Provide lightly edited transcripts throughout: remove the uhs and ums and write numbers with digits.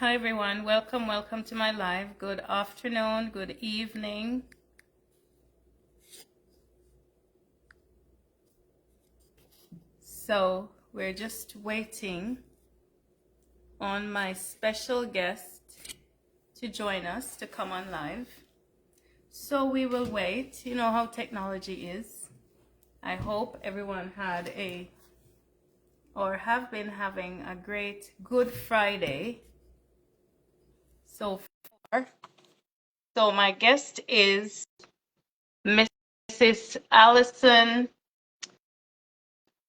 Hi everyone, welcome to my live. Good afternoon, good evening. So we're just waiting on my special guest to join us to come on live. So we will wait. You know how technology is. I hope everyone had have been having a great Good Friday so far. So my guest is Mrs. Allison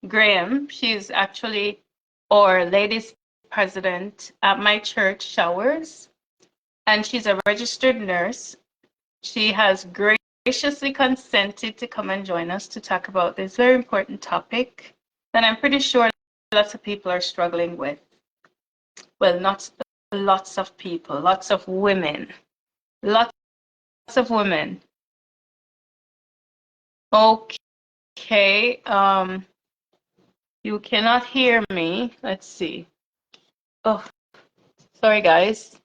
Graham. She's actually our ladies president at my church, Showers, and she's a registered nurse. She has graciously consented to come and join us to talk about this very important topic that I'm pretty sure lots of people are struggling with. Well, not lots of people, lots of women. Lots of women. Okay, you cannot hear me. Let's see. Oh, sorry guys.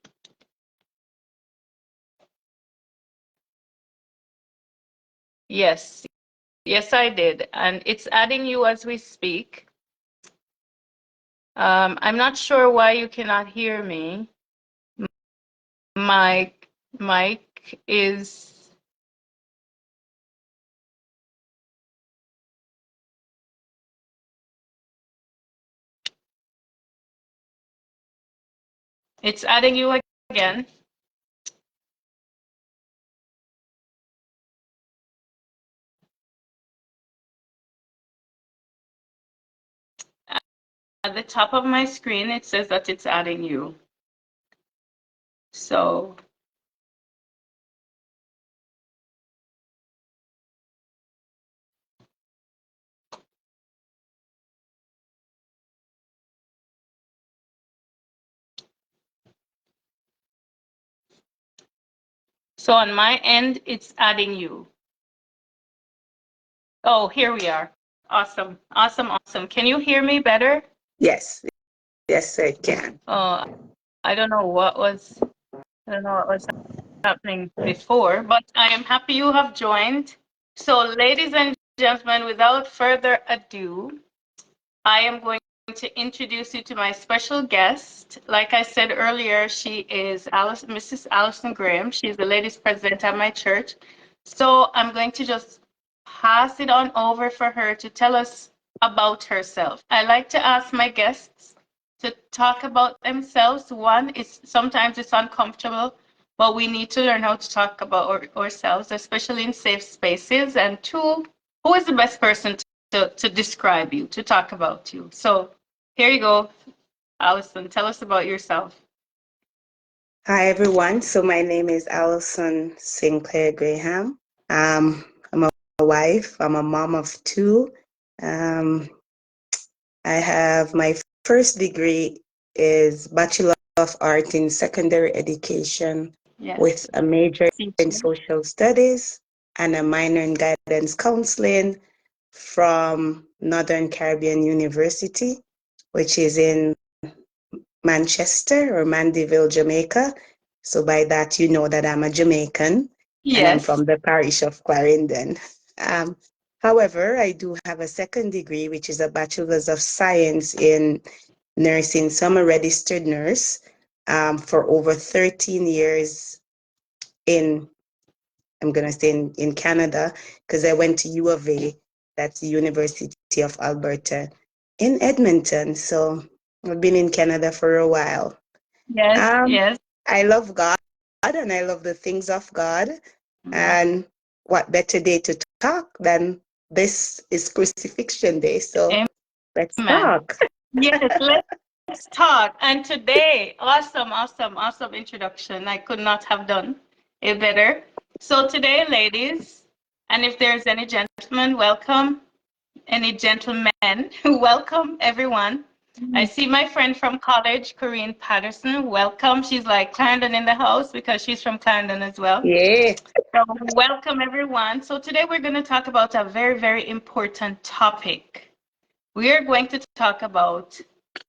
Yes, yes, I did. And it's adding you as we speak. I'm not sure why you cannot hear me. Mike is, it's adding you again. At the top of my screen, it says that it's adding you. So on my end, it's adding you. Oh, here we are. Awesome, awesome, awesome. Can you hear me better? Yes, yes, I can. I don't know what was happening before, but I am happy you have joined. So, ladies and gentlemen, without further ado, I am going to introduce you to my special guest. Like I said earlier, she is Mrs. Allison Graham. She's the ladies president at my church. So I'm going to just pass it on over for her to tell us about herself. I like to ask my guests to talk about themselves. One is sometimes it's uncomfortable, but we need to learn how to talk about ourselves, especially in safe spaces. And two, who is the best person to describe you, to talk about you? So here you go, Allison. Tell us about yourself. Hi, everyone. So my name is Allison Sinclair Graham. I'm a wife. I'm a mom of two. I have my first degree is Bachelor of Art in Secondary Education with Yes. a major in Social Studies and a minor in Guidance Counseling from Northern Caribbean University, which is in Manchester or Mandeville, Jamaica. So by that, you know that I'm a Jamaican and I'm Yes. from the parish of Clarendon. However, I do have a second degree, which is a Bachelor's of Science in Nursing. So I'm a registered nurse for over 13 years I'm going to say in Canada, because I went to U of A, that's the University of Alberta in Edmonton. So I've been in Canada for a while. Yes. Yes. I love God and I love the things of God. And what better day to talk than this is Crucifixion Day. So let's talk. Yes, let's talk. And today, awesome introduction. I could not have done it better. So today, ladies, and if there's any gentlemen, welcome. Any gentlemen, welcome everyone. I see my friend from college, Corinne Patterson. Welcome. She's like Clarendon in the house because she's from Clarendon as well. Yeah. So welcome everyone. So today we're going to talk about a very, very important topic. We are going to talk about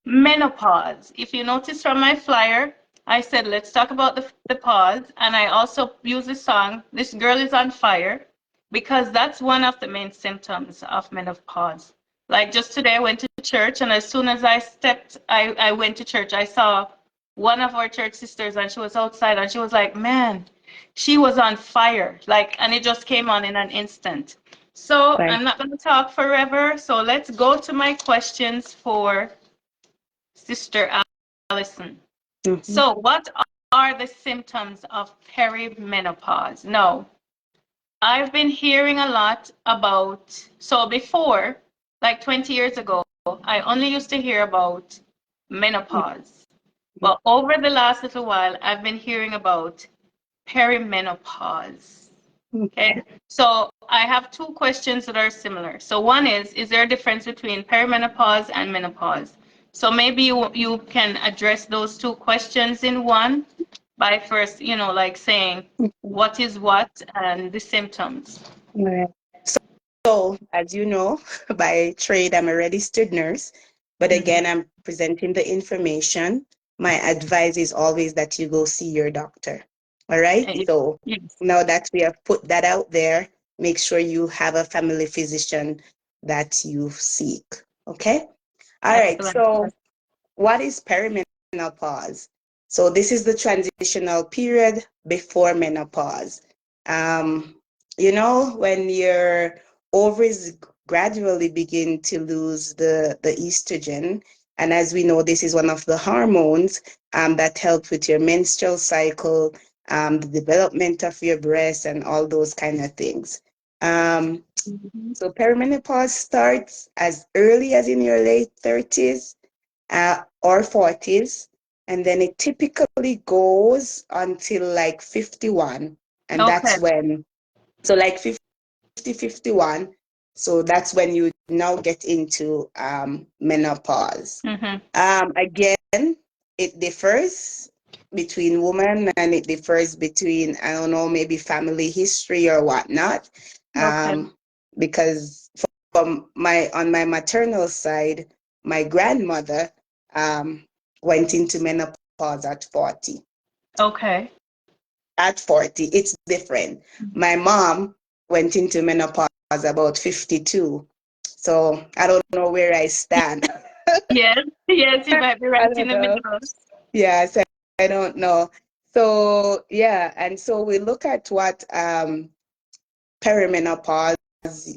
menopause. If you notice from my flyer, I said, let's talk about the pause. And I also use the song, This Girl is on Fire, because that's one of the main symptoms of menopause. Like just today, I went to church, and as soon as I went to church, I saw one of our church sisters, and she was outside, and she was like, man, she was on fire. Like, and it just came on in an instant. So Right. I'm not going to talk forever. So let's go to my questions for Sister Allison. Mhm. So, what are the symptoms of perimenopause? No, I've been hearing a lot about, so before, like 20 years ago, I only used to hear about menopause. But over the last little while, I've been hearing about perimenopause. Okay, so I have two questions that are similar. So one is there a difference between perimenopause and menopause? So maybe you can address those two questions in one by first, like saying what is what and the symptoms. Right. So, as you know, by trade, I'm a registered nurse, but Mhm. again, I'm presenting the information. My advice is always that you go see your doctor. All right. Eh, So Yes, now that we have put that out there, make sure you have a family physician that you seek. Okay. All right. excellent. So what is perimenopause? So this is the transitional period before menopause. Um, when your ovaries gradually begin to lose the estrogen, and as we know, this is one of the hormones that help with your menstrual cycle, the development of your breasts, and all those kind of things. Um, Mhm. so perimenopause starts as early as in your late 30s or 40s. And then it typically goes until like 51. And Okay. that's when, so like 50, 51. So that's when you now get into menopause. Hmm. Again, it differs between women and it differs between, I don't know, maybe family history or whatnot. Okay. Because on my maternal side, my grandmother um, went into menopause at 40. Okay. At 40, it's different. My mom went into menopause about 52. So I don't know where I stand. Yes, yes, you might be I right in don't the know. middle. Yes, I don't know. So yeah, and so we look at what perimenopause.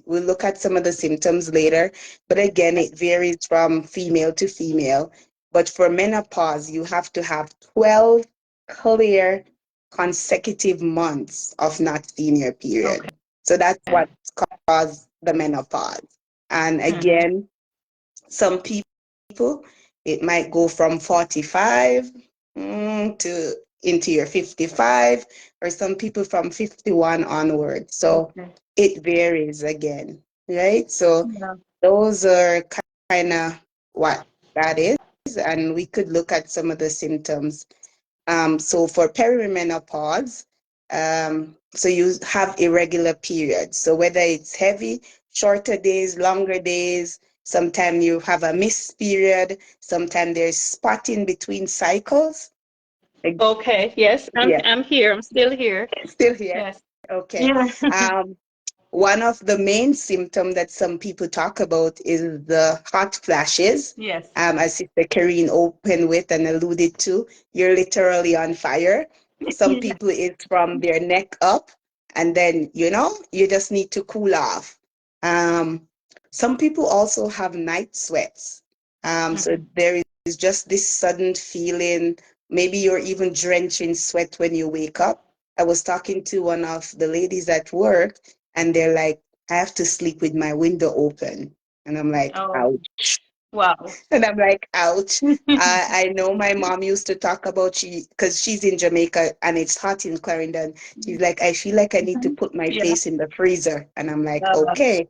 We'll look at some of the symptoms later, but again, it varies from female to female. But for menopause, you have to have 12 clear consecutive months of not seeing your Okay. period. So that's what caused the menopause. And Mhm. again, some people, it might go from 45 to into your 55, or some people from 51 onward. So Okay. it varies again, right? So Yeah. those are kind of what that is. And we could look at some of the symptoms. So for perimenopause, so you have irregular periods. So whether it's heavy, shorter days, longer days, sometimes you have a missed period, sometimes there's spotting between cycles. Like, Okay. Yes, yeah, I'm here. I'm still here. still here. Yes. Okay. Yeah. Um, One of the main symptoms that some people talk about is the hot flashes. Yes. As Sister Karine opened with and alluded to, you're literally on fire. Some Yeah. people it's from their neck up, and then you just need to cool off. Um, some people also have night sweats. So Mhm. there is just this sudden feeling. Maybe you're even drenched in sweat when you wake up. I was talking to one of the ladies at work, and they're like, I have to sleep with my window open. And I'm like, Oh, ouch. wow. And I'm like, ouch. I know my mom used to talk about because she's in Jamaica and it's hot in Clarendon. She's like, I feel like I need to Mhm. put my Yeah. face in the freezer. And I'm like, Uh, okay.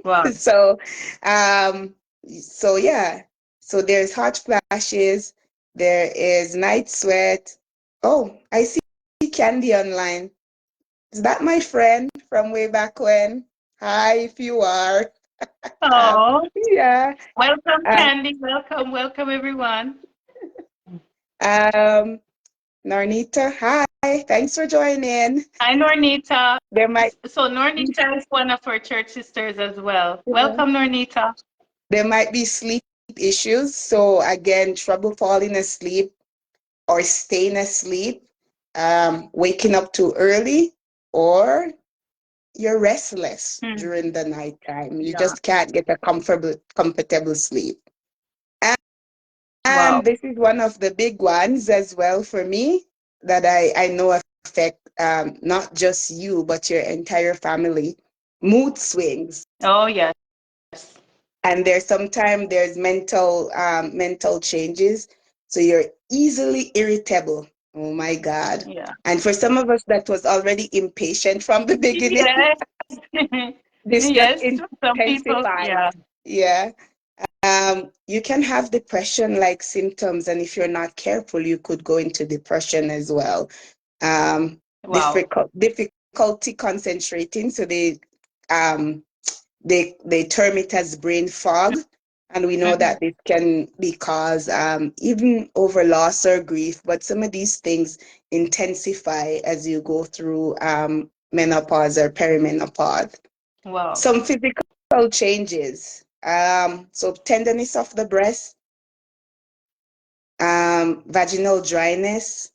wow. So, um, so yeah. So there's hot flashes. There is night sweat. Oh, I see Candy online. Is that my friend from way back when? Hi, if you are. Oh, Yeah. welcome, Uh, Candy. Welcome, welcome, everyone. um, Nornita, hi. Thanks for joining. Hi, Nornita. There might So Nornita is one of our church sisters as well. Welcome, Nornita. there might be sleep issues. So again, trouble falling asleep or staying asleep, waking up too early, or you're restless Hmm. during the nighttime. You Yeah. just can't get a comfortable sleep. And Wow. this is one of the big ones as well for me that I know affect not just you, but your entire family. Mood swings. Oh, yes. And there's mental changes. So you're easily irritable. Oh my God. Yeah. And for some of us that was already impatient from the beginning, Yes. this just Yes. Some people, intensifies. yeah. Yeah. You can have depression like symptoms, and if you're not careful, you could go into depression as well. Um, Wow. difficulty concentrating, so um, they term it as brain fog, and we know Mhm. that it can be caused even over loss or grief. But some of these things intensify as you go through menopause or perimenopause. Wow. Some physical changes. So tenderness of the breast, vaginal dryness,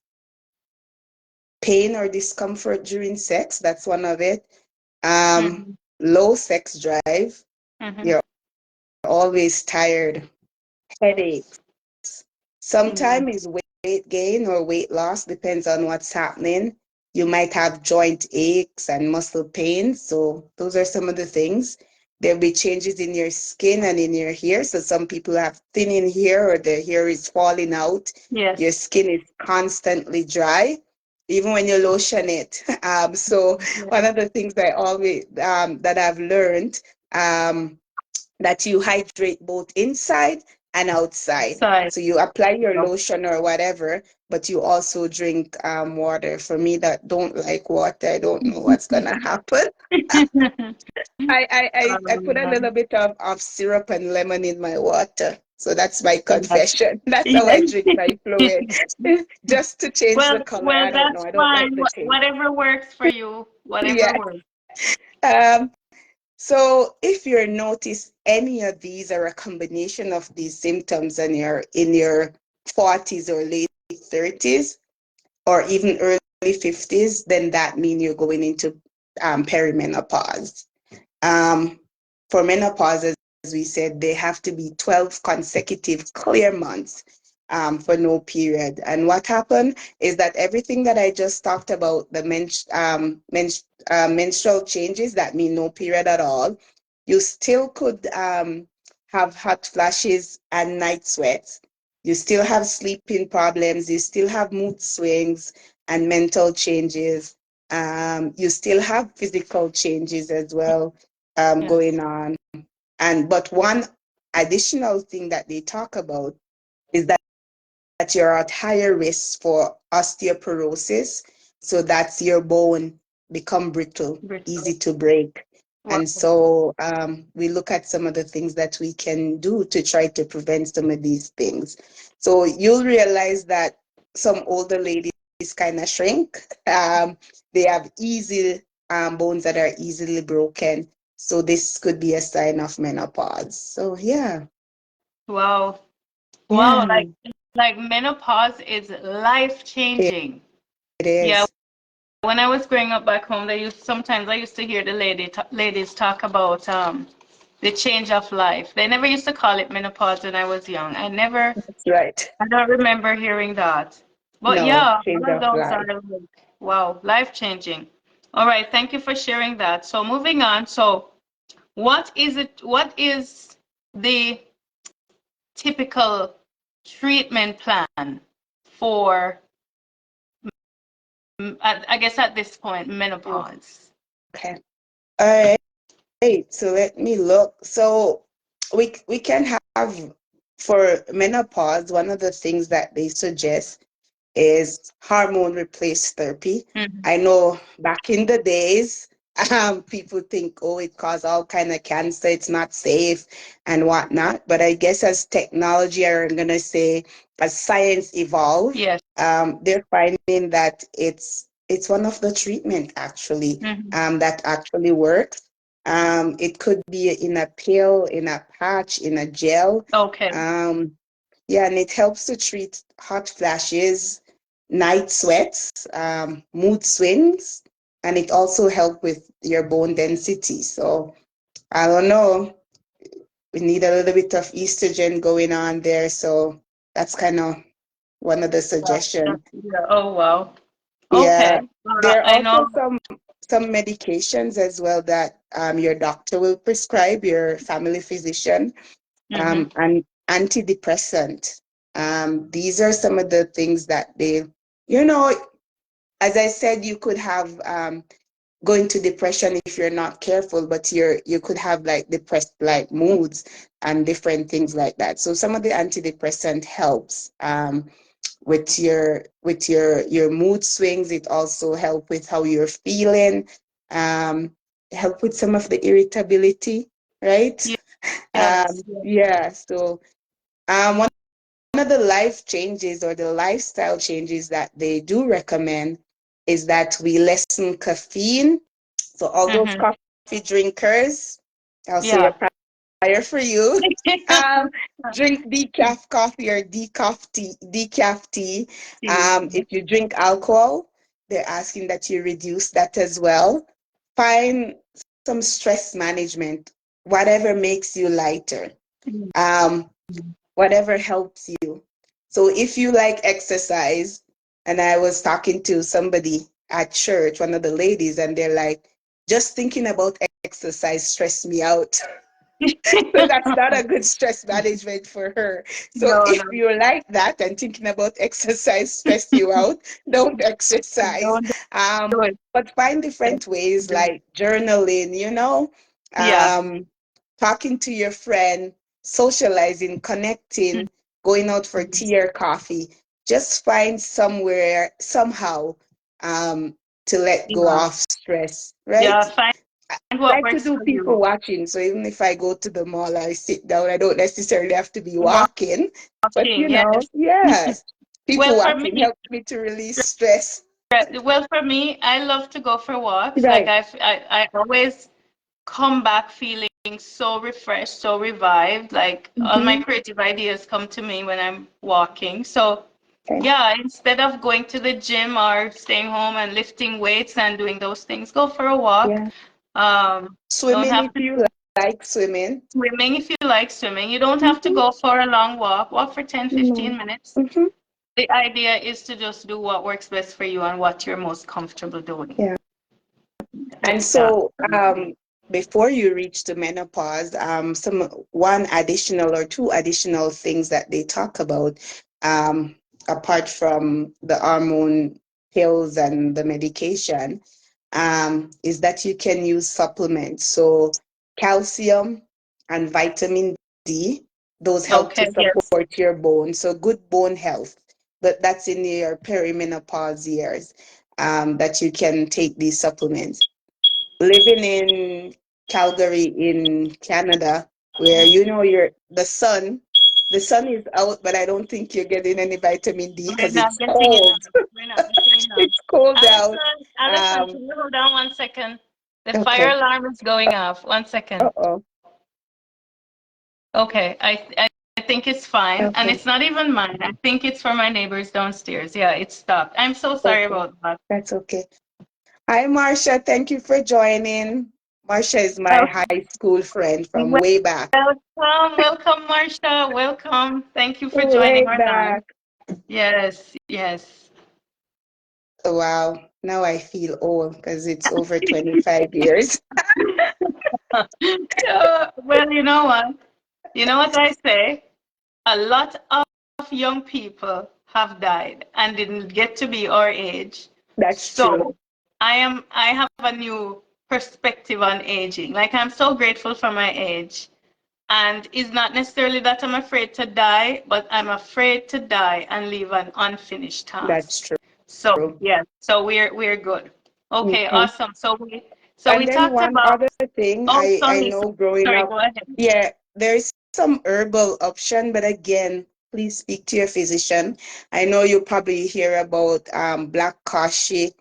pain or discomfort during sex. That's one of it. Um, Hmm. low sex drive. Hmm. You're always tired. Headaches. Yeah. Sometimes is weight gain or weight loss, depends on what's happening. You might have joint aches and muscle pains. So those are some of the things. There'll be changes in your skin and in your hair. So some people have thinning hair or their hair is falling out. Your Yes. skin is constantly dry, even when you lotion it. So one Yeah. of the things I always that I've learned um, that you hydrate both inside and outside. Side. So you apply your lotion or whatever, but you also drink water. For me that don't like water, I don't know what's gonna happen. I put a little bit of syrup and lemon in my water. So that's my Yes. confession. That's how I Yes. drink my fluid. Just to change Well, the color. well, I don't know. that's I don't like fine. the taste. Whatever works for you. Yeah. Whatever works. Um, So if you notice any of these or a combination of these symptoms and you're in your 40s or late 30s or even early 50s, then that means you're going into perimenopause. Um, for menopause, as we said, there have to be 12 consecutive clear months for no period. And what happened is that everything that I just talked about, the menstrual changes that mean no period at all, you still could have hot flashes and night sweats. You still have sleeping problems. You still have mood swings and mental changes. You still have physical changes as well Yes. going on. But one additional thing that they talk about is that you're at higher risk for osteoporosis. So that's your bone become brittle, Brittle. easy to break. Wow. And so we look at some of the things that we can do to try to prevent some of these things. So you'll realize that some older ladies kind of shrink. They have easy bones that are easily broken. So this could be a sign of menopause. So yeah, Wow. Wow. yeah, Like menopause is life it, changing. it Yeah. is. When I was growing up back home, sometimes I used to hear the ladies talk about the change of life. They never used to call it menopause when I was young. That's right. I don't remember hearing that. But No, yeah, change all of of those are life. like, wow, life changing. All right, thank you for sharing that. So moving on. So what is the typical treatment plan for I guess at this point menopause? Okay. All right. So let me look. So we can have for menopause, one of the things that they suggest is hormone replace therapy. Mhm. I know back in the days, people think, oh, it causes all kind of cancer, it's not safe and whatnot. But I guess as technology, or I'm gonna say as science evolve, Yes. they're finding that it's one of the treatment actually Mm-hmm. that actually works. It could be in a pill, in a patch, in a gel. Okay. Um, yeah, and it helps to treat hot flashes, night sweats, mood swings, and it also helps with your bone density. So I don't know, we need a little bit of estrogen going on there. So that's kind of one of the suggestions. Yeah. Oh, wow. Okay. Yeah, there are I know. also some medications as well that your doctor will prescribe, your family physician, Mm-hmm. and antidepressant. These are some of the things that they, you know, as I said, you could have go into depression if you're not careful, but you could have like depressed like moods and different things like that. So some of the antidepressant helps. With your mood swings. It also help with how you're feeling, um, help with some of the irritability, right? Yes. Yeah. So one of the life changes or the lifestyle changes that they do recommend is that we lessen caffeine. So all those Mm-hmm. coffee drinkers, I'll say a Yeah. prayer for you. Drink decaf coffee or decaf tea. Decaf tea. If you drink alcohol, they're asking that you reduce that as well. Find some stress management, whatever makes you lighter, um, whatever helps you. So if you like exercise, and I was talking to somebody at church, one of the ladies, and they're like, just thinking about exercise stressed me out. So that's not a good stress management for her. So No, if no, you like that and thinking about exercise stress you out, don't exercise. don't do Um, it. but find different ways like journaling, Yeah. um, talking to your friend, socializing, connecting, going out for tea or coffee. Just find somewhere, somehow, to let go Yeah. of stress, Yeah. right? Find I what like to works do for people you. watching. So even if I go to the mall, I sit down. I don't necessarily have to be walking, but Walking. Yes. yes, people Well, for watching me, helps me to release stress. I love to go for walks. Like Right. I always come back feeling so refreshed, so revived. Like all my Mm-hmm. creative ideas come to me when I'm walking. So Okay. yeah, instead of going to the gym or staying home and lifting weights and doing those things, go for a walk. Yeah. Don't Swimming have if to you like swimming. swimming if you like swimming. You don't have to Mm-hmm. go for a long walk. Walk for 10, No. 15 minutes. Mm-hmm. The idea is to just do what works best for you and what you're most comfortable doing. Yeah. And Yeah. so, before you reach the menopause, some one additional or two additional things that they talk about, apart from the hormone pills and the medication, is that you can use supplements. So, calcium and vitamin D, those help to Okay. Yes. support your bone. So, good bone health. But that's in your perimenopause years, that you can take these supplements. Living in Calgary in Canada, where you're the sun is out, but I don't think you're getting any vitamin D We're because not it's getting enough. cold. We're not getting enough. It's cold out. Allison, Um, can you hold on 1 second? The fire okay. alarm is going off. 1 second. Uh-oh. Okay, I think it's fine, and Okay. it's not even mine. I think it's for my neighbors downstairs. Yeah, it stopped. I'm so sorry Okay. about that. That's okay. Hi, Marcia. Thank you for joining. Marcia is my Okay. high school friend from way back. Welcome, welcome, Marcia. Welcome. Thank you for joining Way our line. back. Yes, yes. Wow. Now I feel old because it's over 25 years. Well, you know what? You know what I say? A lot of young people have died and didn't get to be our age. That's true. So I have a new perspective on aging. Like I'm so grateful for my age. And it's not necessarily that I'm afraid to die, but I'm afraid to die and leave an unfinished That's task. true. So yeah, so we're good. Okay, Okay. awesome. So we And then talked one about, other thing, oh I sorry, know growing sorry, up, go ahead. yeah, there's some herbal option, but again, please speak to your physician. I know you probably hear about black coffee,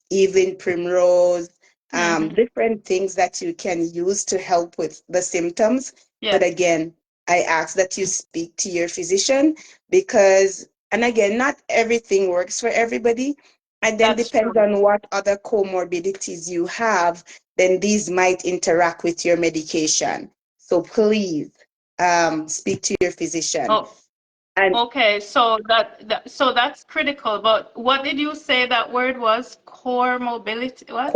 evening primrose, Mm-hmm. different things that you can use to help with the symptoms. But Yes, again, I ask that you speak to your physician because, and again, not everything works for everybody. And then that's depends true. on what other comorbidities you have, then these might interact with your medication. So please speak to your physician. Oh, And okay. So so that's critical. But what did you say that word was? Core mobility. What?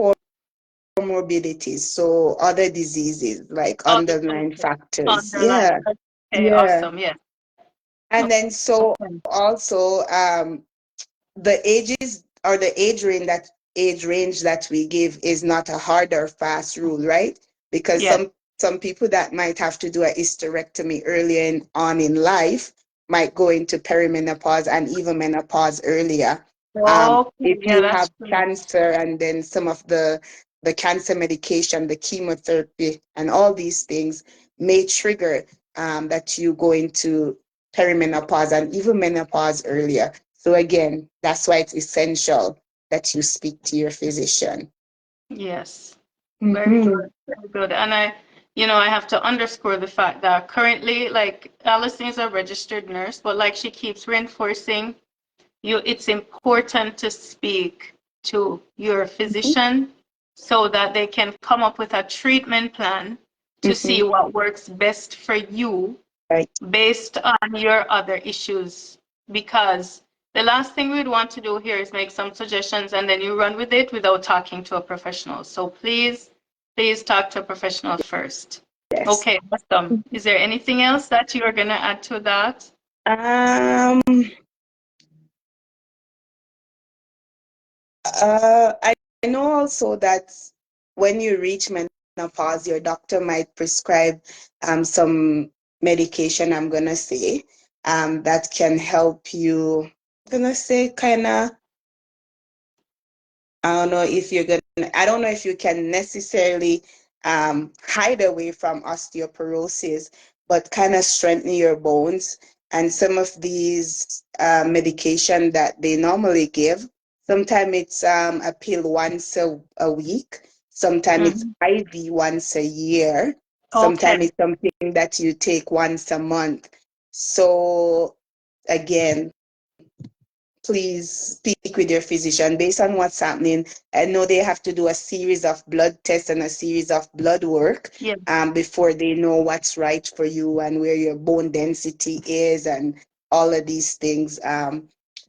comorbidities, so other diseases like Oh, underlying okay. factors. Underline. Yeah, Okay, yeah. awesome. Yes. And then so Okay. also the ages or the age range that we give is not a hard or fast rule, right? Because Yes. some people that might have to do a hysterectomy earlier on in life might go into perimenopause and even menopause earlier. Okay. If Yeah, you that's have true. cancer and then some of the cancer medication, the chemotherapy, and all these things may trigger that you go into perimenopause and even menopause earlier. So again, that's why it's essential that you speak to your physician. Yes. Very Mm-hmm. good. Very good. And I have to underscore the fact that currently, like, Allison is a registered nurse, but like she keeps reinforcing, it's important to speak to your physician so that they can come up with a treatment plan to Mm-hmm. see what works best for you Right. based on your other issues. Because the last thing we'd want to do here is make some suggestions and then you run with it without talking to a professional. So please talk to a professional first. Yes. Okay, awesome. Is there anything else that you are going to add to that? Um, I know also that when you reach menopause, your doctor might prescribe some medication, I'm gonna say, that can help you, I'm gonna say kind of I don't know if you can necessarily hide away from osteoporosis, but kind of strengthen your bones. And some of these medication that they normally give, sometimes it's a pill once a week, sometimes it's Mhm. IV once a year, Okay. sometimes it's something that you take once a month. So again, please speak with your physician based on what's happening. I know they have to do a series of blood tests and a series of blood work Yeah. before they know what's right for you and where your bone density is and all of these things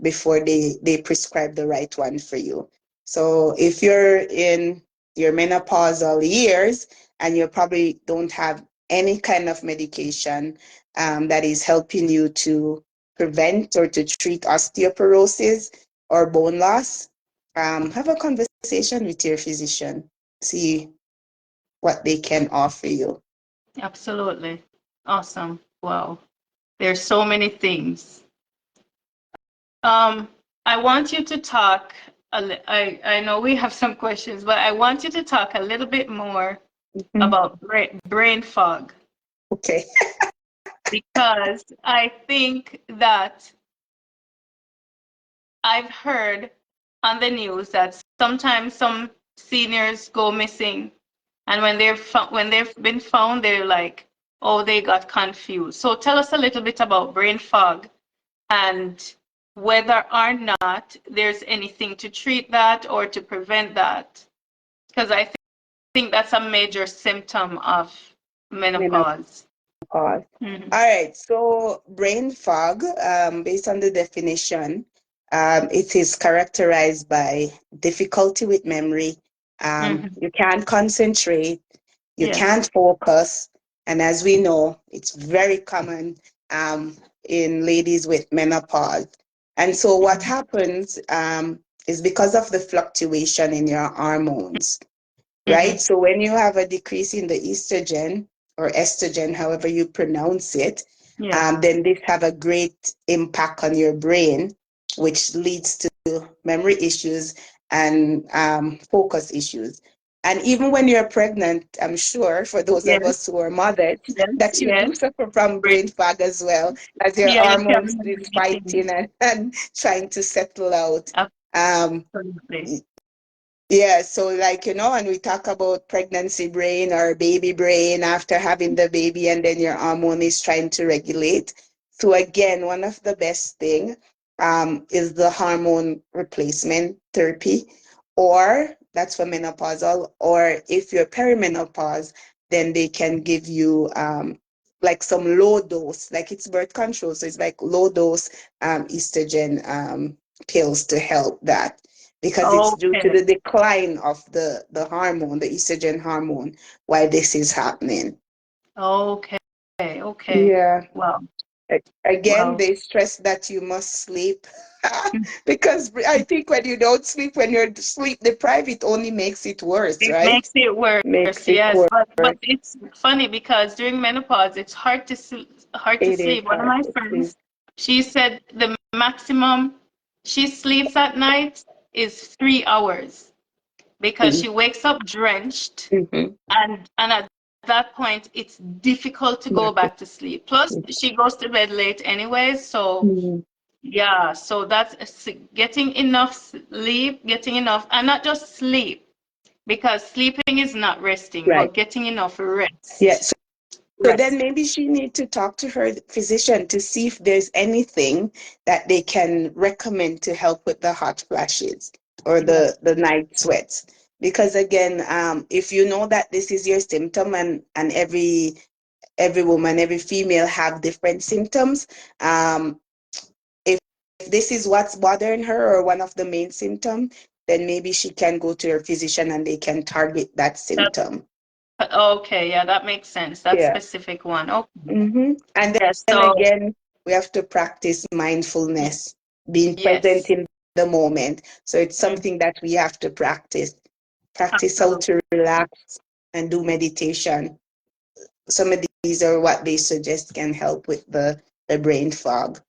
before they prescribe the right one for you. So if you're in your menopausal years and you probably don't have any kind of medication that is helping you to prevent or to treat osteoporosis or bone loss, have a conversation with your physician. See what they can offer you. Absolutely. Awesome. Wow. There's so many things. Um, I want you to talk. I know we have some questions, but I want you to talk a little bit more Mhm. about brain fog Okay. because I think that I've heard on the news that sometimes some seniors go missing, and when they've been found, they're like, oh, they got confused. So tell us a little bit about brain fog and whether or not there's anything to treat that or to prevent that. Because I think that's a major symptom of menopause. Menopause. Mhm. All right. So brain fog, based on the definition, it is characterized by difficulty with memory. Mhm. You can't concentrate. You Yes. can't focus. And as we know, it's very common in ladies with menopause. And so what Mhm. happens is because of the fluctuation in your hormones, right? Mhm. So when you have a decrease in the estrogen or estrogen, however you pronounce it, Yes. then this have a great impact on your brain, which leads to memory issues and focus issues. And even when you're pregnant, I'm sure for those of Yes, us who are mothers, yes, that you yes. do suffer from brain fog as well, as your Yeah, you can hormones is be fighting and trying to settle out. Um, absolutely. yeah, so like, and we talk about pregnancy brain or baby brain after having the baby, and then your hormone is trying to regulate. So again, one of the best thing is the hormone replacement therapy, or that's for menopausal, or if you're perimenopause, then they can give you like some low dose, like it's birth control, so it's like low dose estrogen pills to help that, because it's due to Okay, the decline of the hormone, the estrogen hormone, why this is happening. okay, okay. Yeah. Wow, Again, wow. they stress that you must sleep because I think when you don't sleep, when you're sleep deprived, it only makes it worse, It right? makes it worse, Makes it yes. worse. But it's funny because during menopause, it's hard to hard to It is sleep. One of hard my to sleep. friends, she said the maximum she sleeps at night is 3 hours because she wakes up drenched, Mm-hmm. and at that point, it's difficult to go back to sleep. Plus, she goes to bed late anyway, so Mm-hmm. yeah. So that's getting enough sleep, getting enough, and not just sleep, because sleeping is not resting, Right. but getting enough Yeah. rest. So then Rest. maybe she need to talk to her physician to see if there's anything that they can recommend to help with the hot flashes or Yes. the night sweats. Because again, if you know that this is your symptom, and every woman, every female have different symptoms, if this is what's bothering her or one of the main symptoms, then maybe she can go to her physician and they can target that That symptom. okay. Yeah, that makes sense. That Yeah. specific one. Okay. And Yes. then So again, we have to practice mindfulness, being present yes. in the moment. So it's Mm, something that we have to practice. Practice how to absolutely. relax and do meditation. Some of these are what they suggest can help with the brain fog.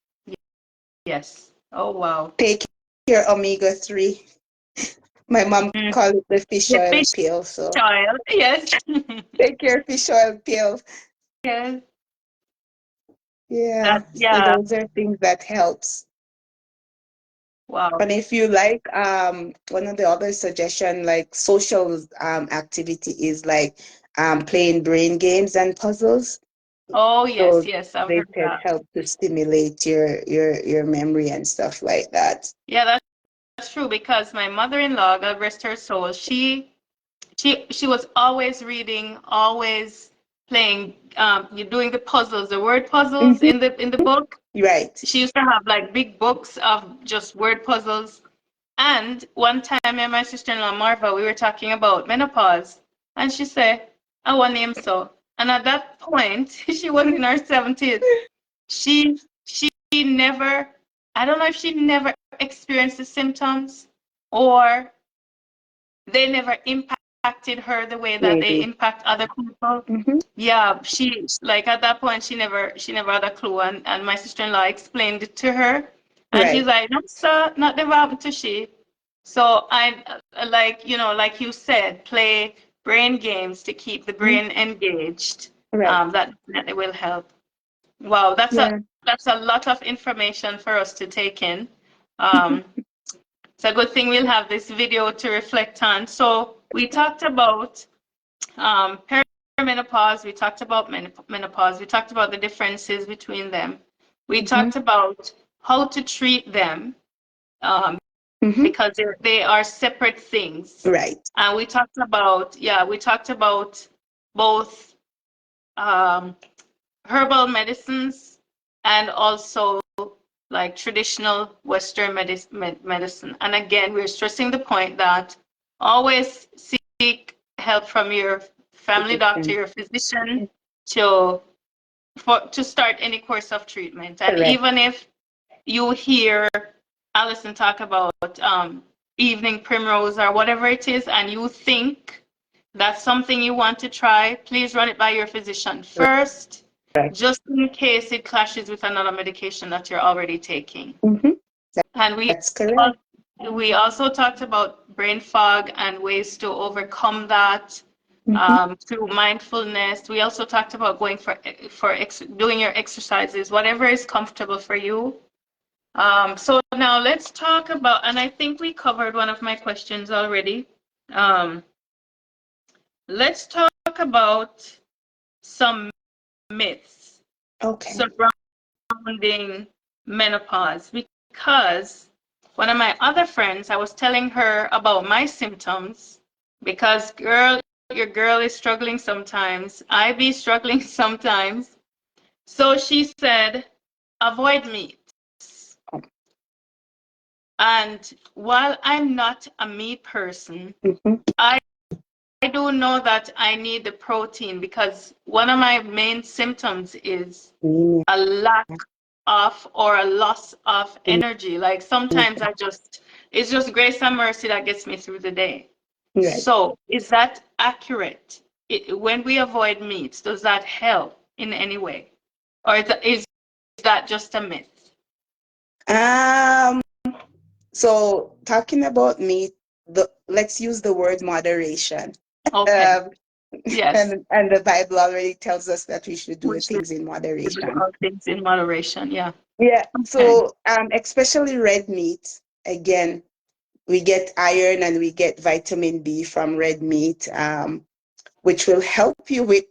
Yes. Oh wow. Take your omega-3. My mom Mm. called it the fish The oil fish pill. So child. Yes. take your fish oil pill. Yes. Yeah. That So yeah. those are things that helps. Wow. And if you like, one of the other suggestion, like social activity is like playing brain games and puzzles. Oh yes, So yes. I've they heard can that. help to stimulate your memory and stuff like that. Yeah, that's true because my mother-in-law, God rest her soul, she was always reading, always playing, you're doing the puzzles, the word puzzles Hmm. in the book. Right. She used to have like big books of just word puzzles. And one time, me and my sister-in-law Marva, we were talking about menopause, and she said, "I want name so." And at that point, she was in her 70s. She never, I don't know if she never experienced the symptoms, or they never impacted her the way that they Maybe. impact other people. Hmm. Yeah, she like at that point she never had a clue, and my sister-in-law explained it to her, and she's Right. like, "No, sir, not never happened to she." So I like like you said, play brain games to keep the Mhm. brain engaged. Right. That definitely will help. Wow, Yeah. that's a lot of information for us to take in. Um, it's a good thing we'll have this video to reflect on. So we talked about perimenopause, we talked about menopause, we talked about the differences between them. We Hmm. talked about how to treat them um, Hmm. because they are separate things. Right. And we talked about, yeah, we talked about both um, herbal medicines and also like traditional Western medicine. And again, we're stressing the point that always seek help from your family doctor, Physician. your physician, to to start any course of treatment. And Correct. even if you hear Allison talk about evening primrose or whatever it is, and you think that's something you want to try, please run it by your physician first, Right. just in case it clashes with another medication that you're already taking. Hmm. And That's correct. we also talked about brain fog and ways to overcome that Mhm. through mindfulness. We also talked about going doing your exercises, whatever is comfortable for you. So now let's talk about, and I think we covered one of my questions already. Um, let's talk about some myths Okay. surrounding menopause, because one of my other friends, I was telling her about my symptoms because girl, your girl is struggling sometimes. I be struggling sometimes. So she said, avoid meats. And while I'm not a meat person, Mhm. I do know that I need the protein because one of my main symptoms is Anemia. a lack of or a loss of energy. Like sometimes it's just grace and mercy that gets me through the day. Right. So is that accurate? When we avoid meats, does that help in any way? Or is that just a myth? Um, so talking about meat, let's use the word moderation. Okay. Um, Yes. and the Bible already tells us that we should do We the should things in do moderation. all things in moderation. Yeah. Yeah. Okay. So especially red meat, again, we get iron and we get vitamin B from red meat. Which will help you with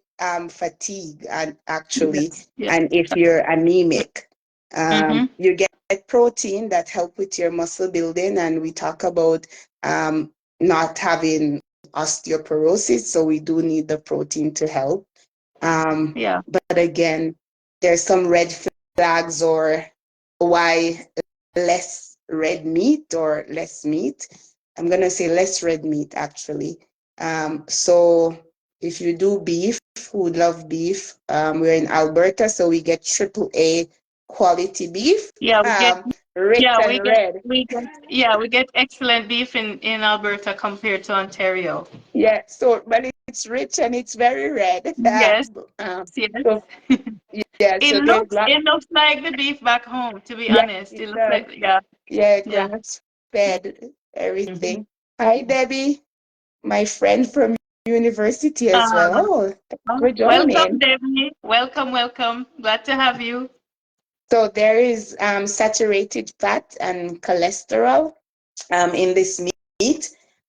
fatigue and actually, Yes. Yeah. and if you're anemic, Mm-hmm. you get protein that help with your muscle building. And we talk about not having osteoporosis, so we do need the protein to help. Yeah. But again, there's some red flags or why less red meat or less meat. I'm gonna say less red meat actually. So if you do beef, who love beef, we're in Alberta, so we get AAA quality beef, Yeah. We get. rich Yeah. and red. We get excellent beef in Alberta compared to Ontario. Yeah, so but it's rich and it's very red. Yes. Um, Yes. so yeah, so there's lots. It looks like the beef back home, to be Yeah, honest. It it looks does. like, yeah. Yeah, Yeah. grass fed, Mm-hmm. everything. Hi, Debbie, my friend from university as well. Um, Oh, thanks oh, for welcome, joining. Debbie. Welcome, welcome. Glad to have you. So there is saturated fat and cholesterol in this meat,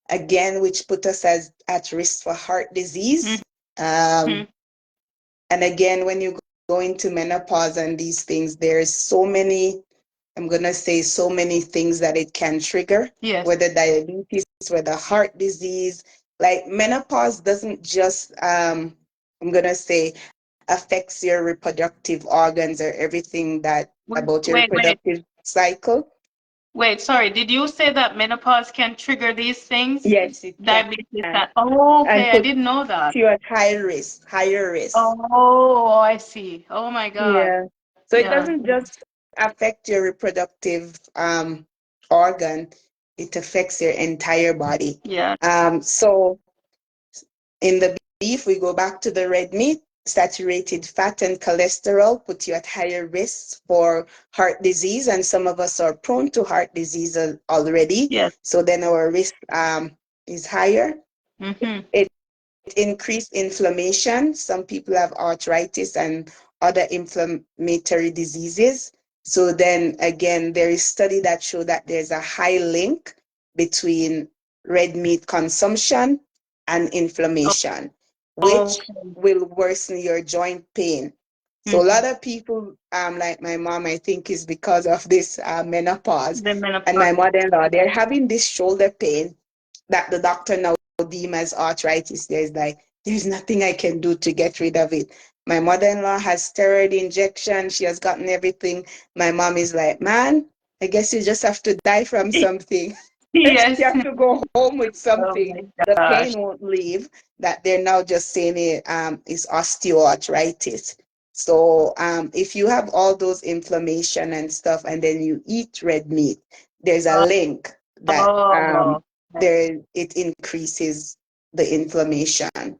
again, which put us as at risk for heart disease. Mm-hmm. Um, and again, when you go into menopause and these things, there's so many, I'm going to say so many things that it can trigger, Yes. whether diabetes, whether heart disease. Like menopause doesn't just, I'm going to say, affects your reproductive organs or everything that Wait, about your wait, wait. reproductive cycle. Wait, sorry. Did you say that menopause can trigger these things? Yes, it can. Diabetes and, oh, And okay, I put didn't know that. you at high risk, higher risk. Oh, I see. Oh my God. Yeah. So it Yeah. doesn't just affect your reproductive organ, it affects your entire body. Yeah. So in the beef, we go back to the red meat. Saturated fat and cholesterol put you at higher risk for heart disease, and some of us are prone to heart disease already. Yes. So then our risk is higher. Mm-hmm. It increased inflammation. Some people have arthritis and other inflammatory diseases. So then again, there is study that show that there's a high link between red meat consumption and inflammation, Oh, which will worsen your joint pain. So a mm-hmm. lot of people, like my mom, I think is because of this menopause, The and my menopause. mother-in-law, they're having this shoulder pain that the doctor now deem as arthritis. There's nothing I can do to get rid of it. My mother-in-law has steroid injection. She has gotten everything. My mom is like, man, I guess you just have to die from something. You Yes. have to go home with Oh something. my The gosh. pain won't leave. That they're now just saying it is osteoarthritis. So if you have all those inflammation and stuff, and then you eat red meat, there's a link that Oh, there it increases the inflammation.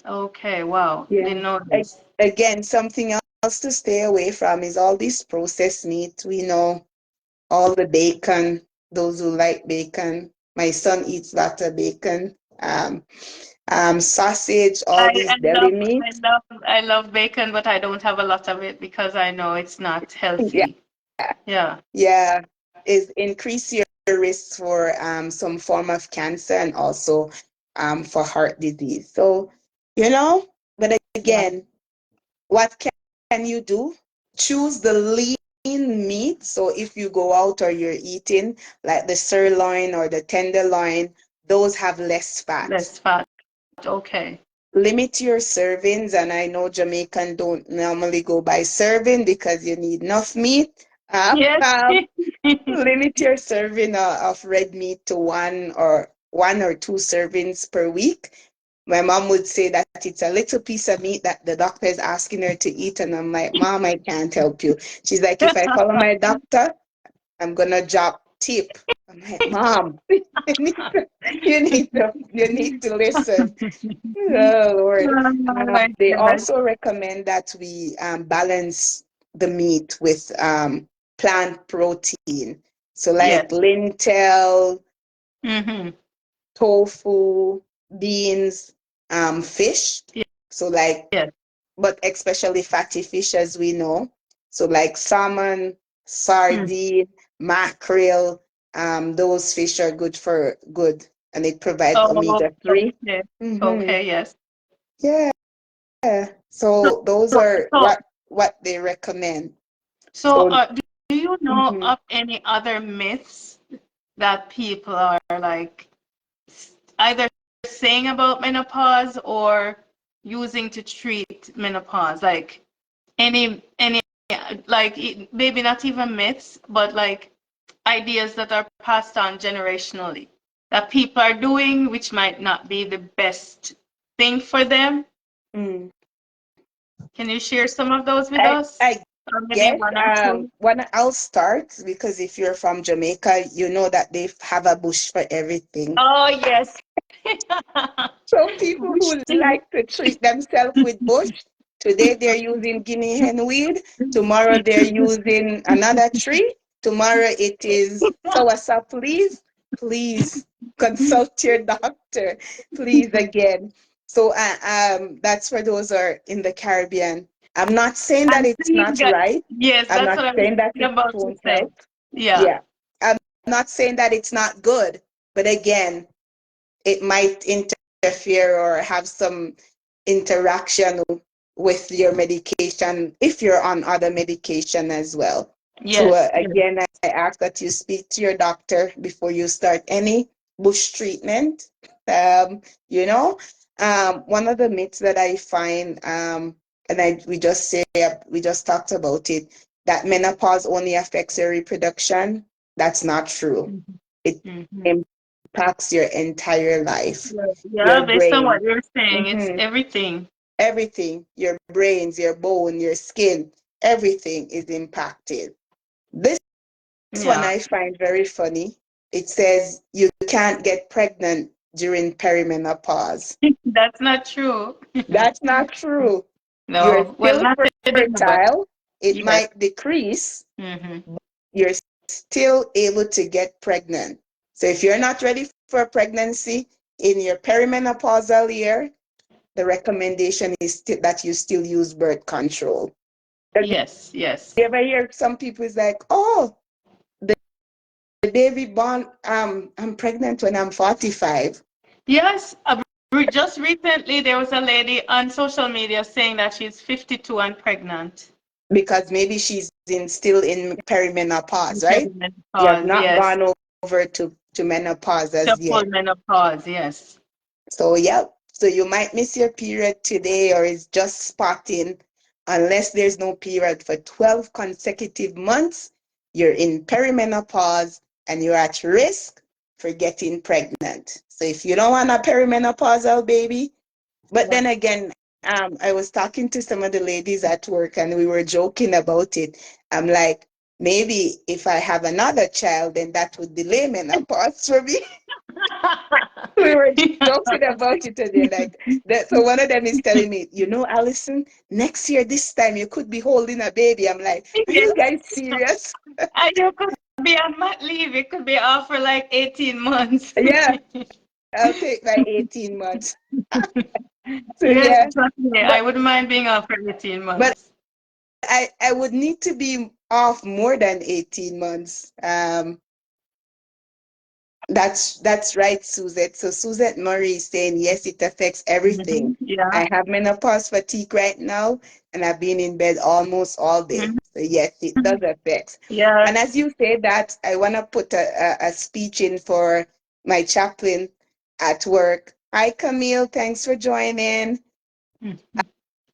okay. Wow. Yeah. Didn't know this. Again, something else to stay away from is all this processed meat. We know all the bacon, those who like bacon. My son eats lots of bacon, sausage, all I, these I deli love meat. I love I love bacon, but I don't have a lot of it because I know it's not Yeah, healthy. Yeah. yeah, is increase your risk for some form of cancer and also for heart disease. So, you know, but Yeah. again, what can you do? Choose the lean meat. So if you go out or you're eating like the sirloin or the tenderloin, those have less fat. Less fat. Okay. Limit your servings, and I know Jamaican don't normally go by serving because you need enough meat. Yes. Limit your serving of red meat to one or two servings per week. My mom would say that it's a little piece of meat that the doctor is asking her to eat, and I'm like, Mom, I can't help you. She's like, if I follow my doctor, I'm gonna drop tip. I'm like, Mom, you need to listen. Oh Lord. Oh my They God. also recommend that we balance the meat with plant protein. So like Yes. lentil, Mm-hmm. tofu, beans, fish. So like, Yes. but especially fatty fish as we know. So like salmon, Mm. sardine, mackerel, those fish are good and it provides Oh, omega-3. okay. Mm-hmm. Okay, yes. Yeah. So, So those so, are so, what they recommend. so, So do you know mhm. of any other myths that people are like either saying about menopause or using to treat menopause? Like any like maybe not even myths, but like ideas that are passed on generationally that people are doing, which might not be the best thing for them. Mm. Can you share some of those with us? I Or maybe guess one or two? when I'll start because if you're from Jamaica, you know that they have a bush for everything. Oh, yes. So people Which who thing? like to treat themselves with bush, today they're using guinea hen weed, tomorrow they're using another tree, tomorrow it is soursop leaf. Please consult your doctor, please again. So that's for those who are in the Caribbean. I'm not saying that And it's please, not God, right. yes, I'm that's not what I was saying that it about to won't say. help. Yeah. Yeah. I'm not saying that it's not good, but again, it might interfere or have some interaction with your medication if you're on other medication as well. So Yes. Yes. again, I ask that you speak to your doctor before you start any bush treatment. Um, you know, one of the myths that I find, and we just talked about it, that menopause only affects your reproduction. That's not true. It Mm-hmm. impacts your entire life, Yeah, yeah, your based on what brain, you're saying, it's mhm, everything. everything, your brains, your bone, your skin, everything is impacted. This one Yeah. I find very funny. It says you can't get pregnant during perimenopause. That's not true. That's not true. You're No. Well, still not anymore, but fertile. It yes. might decrease. Mm-hmm. You're still able to get pregnant. So if you're not ready for a pregnancy in your perimenopausal year, the recommendation is that you still use birth control. Because Yes, yes. you ever hear some people is like, oh, the baby born, I'm pregnant when I'm 45 Yes. Just recently, there was a lady on social media saying that she's 52 and pregnant. because maybe she's still in perimenopause, right? You have Perimenopause, not yes. gone over to menopause The as full yet. menopause, yes. So, yeah. So you might miss your period today or it's just spotting. Unless there's no period for 12 consecutive months, you're in perimenopause and you're at risk for getting pregnant. So if you don't want a perimenopausal baby, but Yeah. then again, I was talking to some of the ladies at work and we were joking about it. I'm like, maybe if I have another child, then that would delay menopause for me. We were joking about it today. Like that, so one of them is telling me, Allison, next year this time you could be holding a baby. I'm like, are Yes. you guys serious? And you could be on mat leave. It could be off for like 18 months. Yeah, I'll take my 18 months. So Yes, yeah, trust me. I but wouldn't mind being off for 18 but months. I would need to be off more than 18 months. That's right, Suzette. So Suzette Murray is saying yes, it affects everything. Yeah. I have menopause fatigue right now, and I've been in bed almost all day. Mhm. So yes, it does affect. Yeah. And as you say that, I want to put a speech in for my chaplain at work. Hi, Camille. Thanks for joining. Mhm.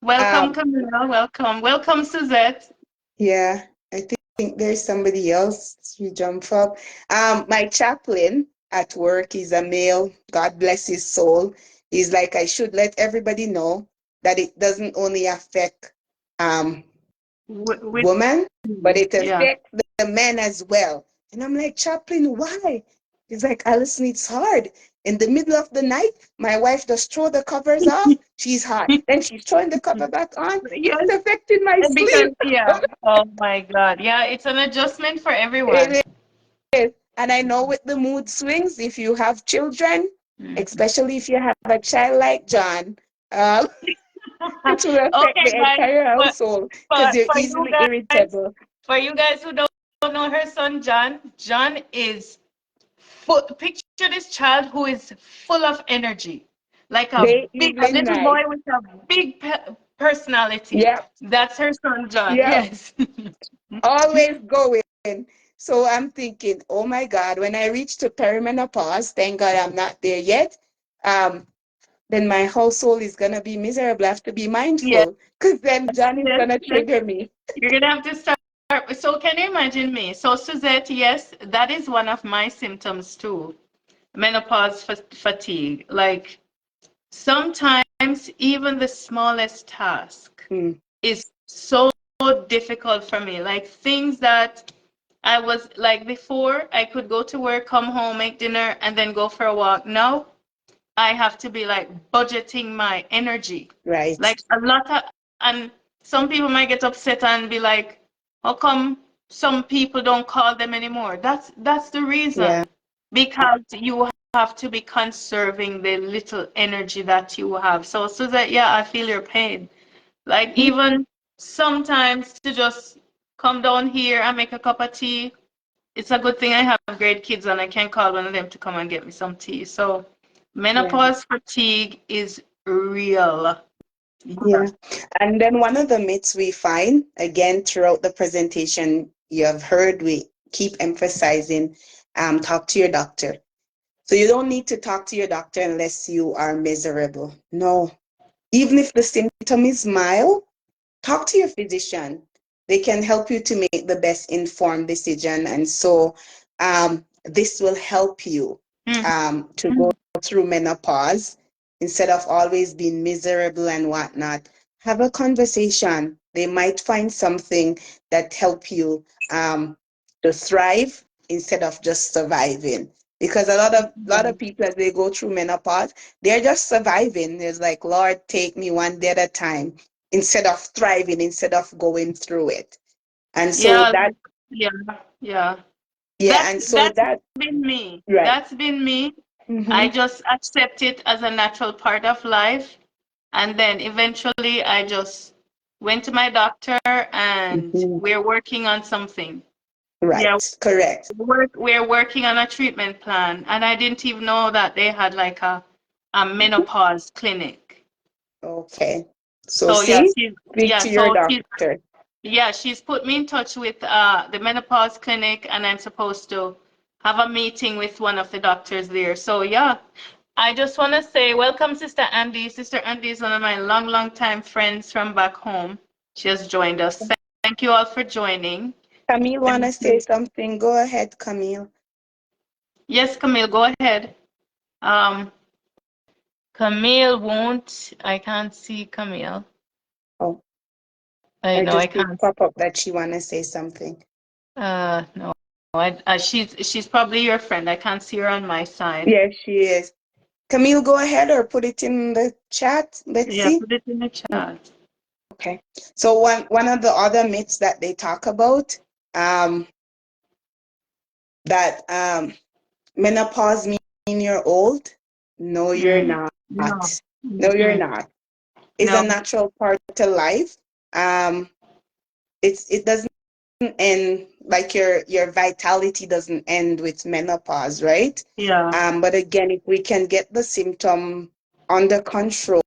Welcome, Um, Camilla. Welcome. Welcome, Suzette. yeah, I think there's somebody else who jump up. My chaplain at work is a male. God bless his soul. He's like, I should let everybody know that it doesn't only affect um With women, but it yeah. affects the men as well. And I'm like, chaplain, why? He's like, Allison, it's hard. In the middle of the night, my wife just throw the covers off. She's hot. Then she's throwing the cover back on. Yes, It's affecting my because sleep. yeah. Oh my God. Yeah, it's an adjustment for everyone. It is. And I know with the mood swings, if you have children, Mhm. especially if you have a child like John, uh, it will affect Okay, the guys. entire For, household because you're for you easily guys, irritable. for you guys who don't know her son, John, John is full. Picture this child who is full of energy, like Day, a evening, little boy night. with a big personality. Yep, That's her son, John. yep. Yes. Always going. So I'm thinking, oh my God, when I reach to perimenopause, thank God I'm not there yet. Um, then my household is gonna be miserable. I have to be Yes. mindful because then John is Yes. gonna Yes. trigger me. You're gonna have to start. So can you imagine me? So Suzette, yes, that is one of my symptoms too. Menopause fatigue. Like sometimes even the smallest task Mm, is so difficult for me. Like things that I was like before, I could go to work, come home, make dinner, and then go for a walk. Now I have to be like budgeting my energy. right. Like a lot of, and some people might get upset and be like, how come some people don't call them anymore? That's the Yeah. reason. Because you have to be conserving the little energy that you have. So that yeah, I feel your pain. Like Mm, even sometimes to just come down here and make a cup of tea, it's a good thing I have great kids and I can call one of them to come and get me some tea. So yeah. menopause fatigue is real. Yeah. Yeah. And then one of the myths we find, again, throughout the presentation, you have heard we keep emphasizing talk to your doctor. So you don't need to talk to your doctor unless you are miserable. No. Even if the symptom is mild, talk to your physician. They can help you to make the best informed decision. And so this will help you to go through menopause instead of always being miserable and whatnot. Have a conversation. They might find something that help you to thrive instead of just surviving. Because a lot of people as they go through menopause, they're just surviving. It's like, Lord, take me one day at a time instead of thriving, instead of going through it. And so Yeah, that, yeah, yeah. yeah, and so That's that, been me. right. That's been me. I Mm-hmm. just accept it as a natural part of life. And then eventually I just went to my doctor and Mm-hmm. we're working on something. Yeah, Right. Correct. we're working on a treatment plan. And I didn't even know that they had like a menopause clinic. Okay. So So see, speak to your doctor. she's put me in touch with the menopause clinic, and I'm supposed to have a meeting with one of the doctors there. So yeah, I just want to say welcome, Sister Andy. Sister Andy is one of my long, long time friends from back home. She has joined us. Thank you all for joining. Camille wanna Thank say you. something? Go ahead, Camille. Yes, Camille, go ahead. Um, Camille won't. I can't see Camille. Oh, I I know I just see can't. pop up that she wanna say something. No. She's probably your friend. I can't see her on my side. Yes, she is. Camille, go ahead or put it in the chat. Let's Yeah, see. put it in the chat. Okay. So one of the other myths that they talk about, um, that menopause mean you're old. No, you're Mm. not. No. No, you're Mm-mm. not. It's a No. natural part of life. Um, it doesn't end like your vitality doesn't end with menopause, right? Yeah. But again, if we can get the symptom under control,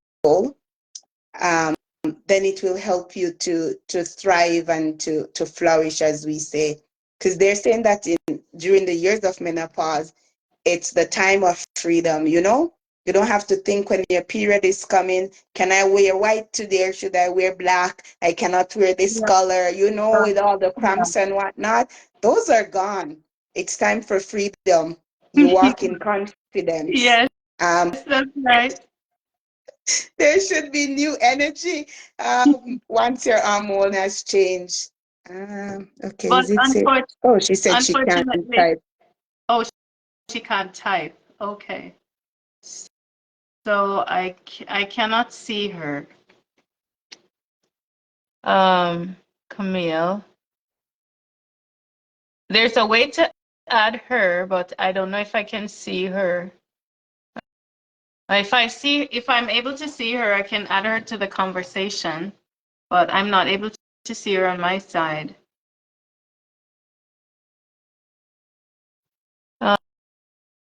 um, then it will help you to thrive and to flourish, as we say. Because they're saying that during the years of menopause, it's the time of freedom, you know? You don't have to think when your period is coming, can I wear white today or should I wear black? I cannot wear this Yeah. color, you know, with all the Yeah. cramps and whatnot. Those are gone. It's time for freedom. You walk in confidence. Yes, Um, that's right. there should be new energy once your hormone has changed. Okay, But is it safe? Oh, she said she can't unfortunately, type. oh, she can't type. Okay. So I cannot see her. Camille. There's a way to add her, but I don't know if I can see her. If I'm able to see her, I can add her to the conversation, but I'm not able to see her on my side.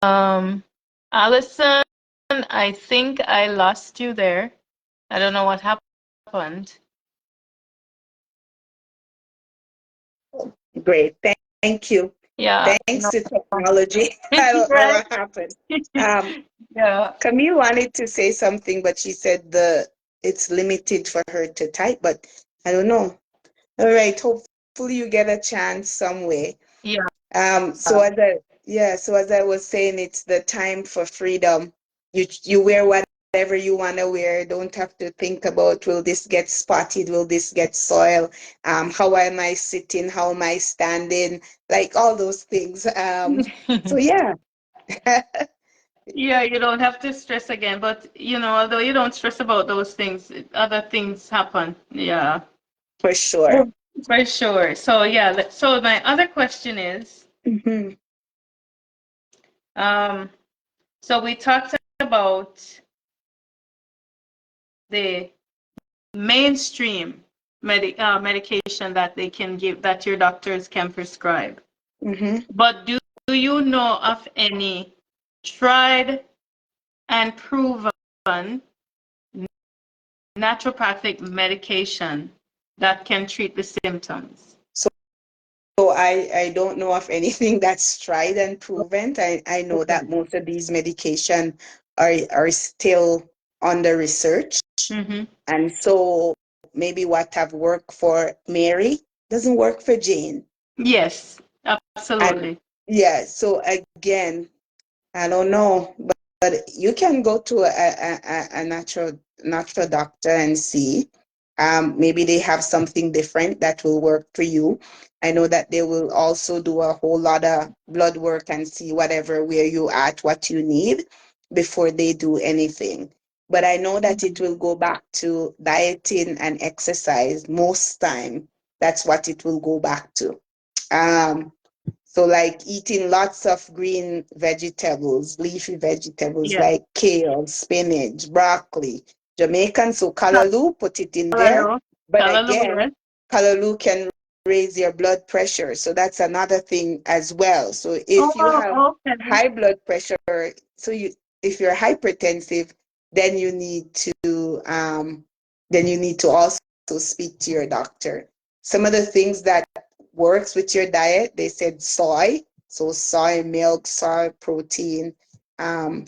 Um, Allison, I think I lost you there. I don't know what happened. Great. Thank you. Yeah, Thanks no. to technology. I don't know Right? what happened. Um, Yeah. Camille wanted to say something, but she said it's limited for her to type, but I don't know. All right. Hopefully you get a chance some way. Yeah. So as I was saying, it's the time for freedom. You wear whatever you want to wear. Don't have to think about, will this get spotted? Will this get soiled? How am I sitting? How am I standing? Like all those things. So yeah, Yeah, you don't have to stress again, but although you don't stress about those things, other things happen. Yeah. for sure. For sure. So yeah, so my other question is, Hmm. um, so we talked about the mainstream medication that they can give, that your doctors can prescribe. Hmm. But do you know of any tried and proven naturopathic medication that can treat the symptoms? So I don't know of anything that's tried and proven. I know Okay. that most of these medication are still under research. Mm-hmm. And so maybe what have worked for Mary doesn't work for Jane. Yes, And absolutely. yeah, so again, I don't know, but you can go to a natural doctor and see. Maybe they have something different that will work for you. I know that they will also do a whole lot of blood work and see whatever where you at, what you need before they do anything. But I know that it will go back to dieting and exercise most time. That's what it will go back to. Um, so like eating lots of green vegetables, leafy vegetables Yeah. like kale, spinach, broccoli. Jamaican, so callaloo, put it in there. Callaloo. But Callaloo, again, yes. callaloo can raise your blood pressure. So that's another thing as well. So if you have Oh, okay. high blood pressure, so if you're hypertensive, then then you need to also speak to your doctor. Some of the things that works with your diet, they said soy, so soy milk, soy protein,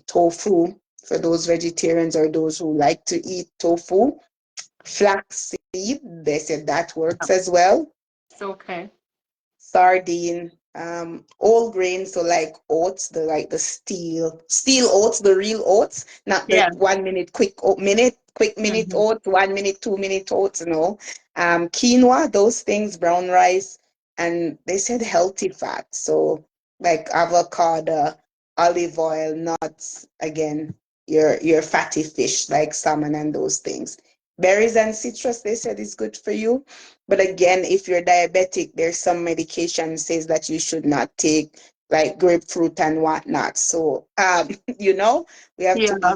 tofu for those vegetarians or those who like to eat tofu, flaxseed, they said that works as well, It's okay. sardine, whole grain, so like oats, the steel oats, the real oats, not the Yeah. 1 minute quick minute Mm-hmm. oats, 1 minute, 2 minute oats, no. Quinoa, those things, brown rice, and they said healthy fat, so like avocado, olive oil, nuts, again, your fatty fish like salmon and those things. Berries and citrus, they said is good for you. But again, if you're diabetic, there's some medication says that you should not take, like grapefruit and whatnot. So, we have to Yeah.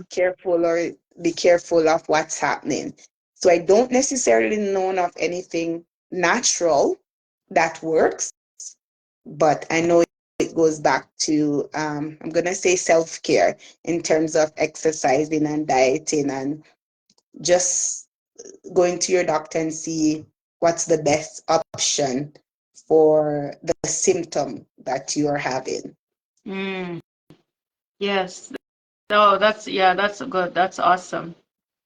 be careful of what's happening. So I don't necessarily know of anything natural that works, but I know it goes back to, I'm going to say self-care in terms of exercising and dieting and just going to your doctor and see what's the best option for the symptom that you are having. Mm, yes. Oh, that's good. That's awesome.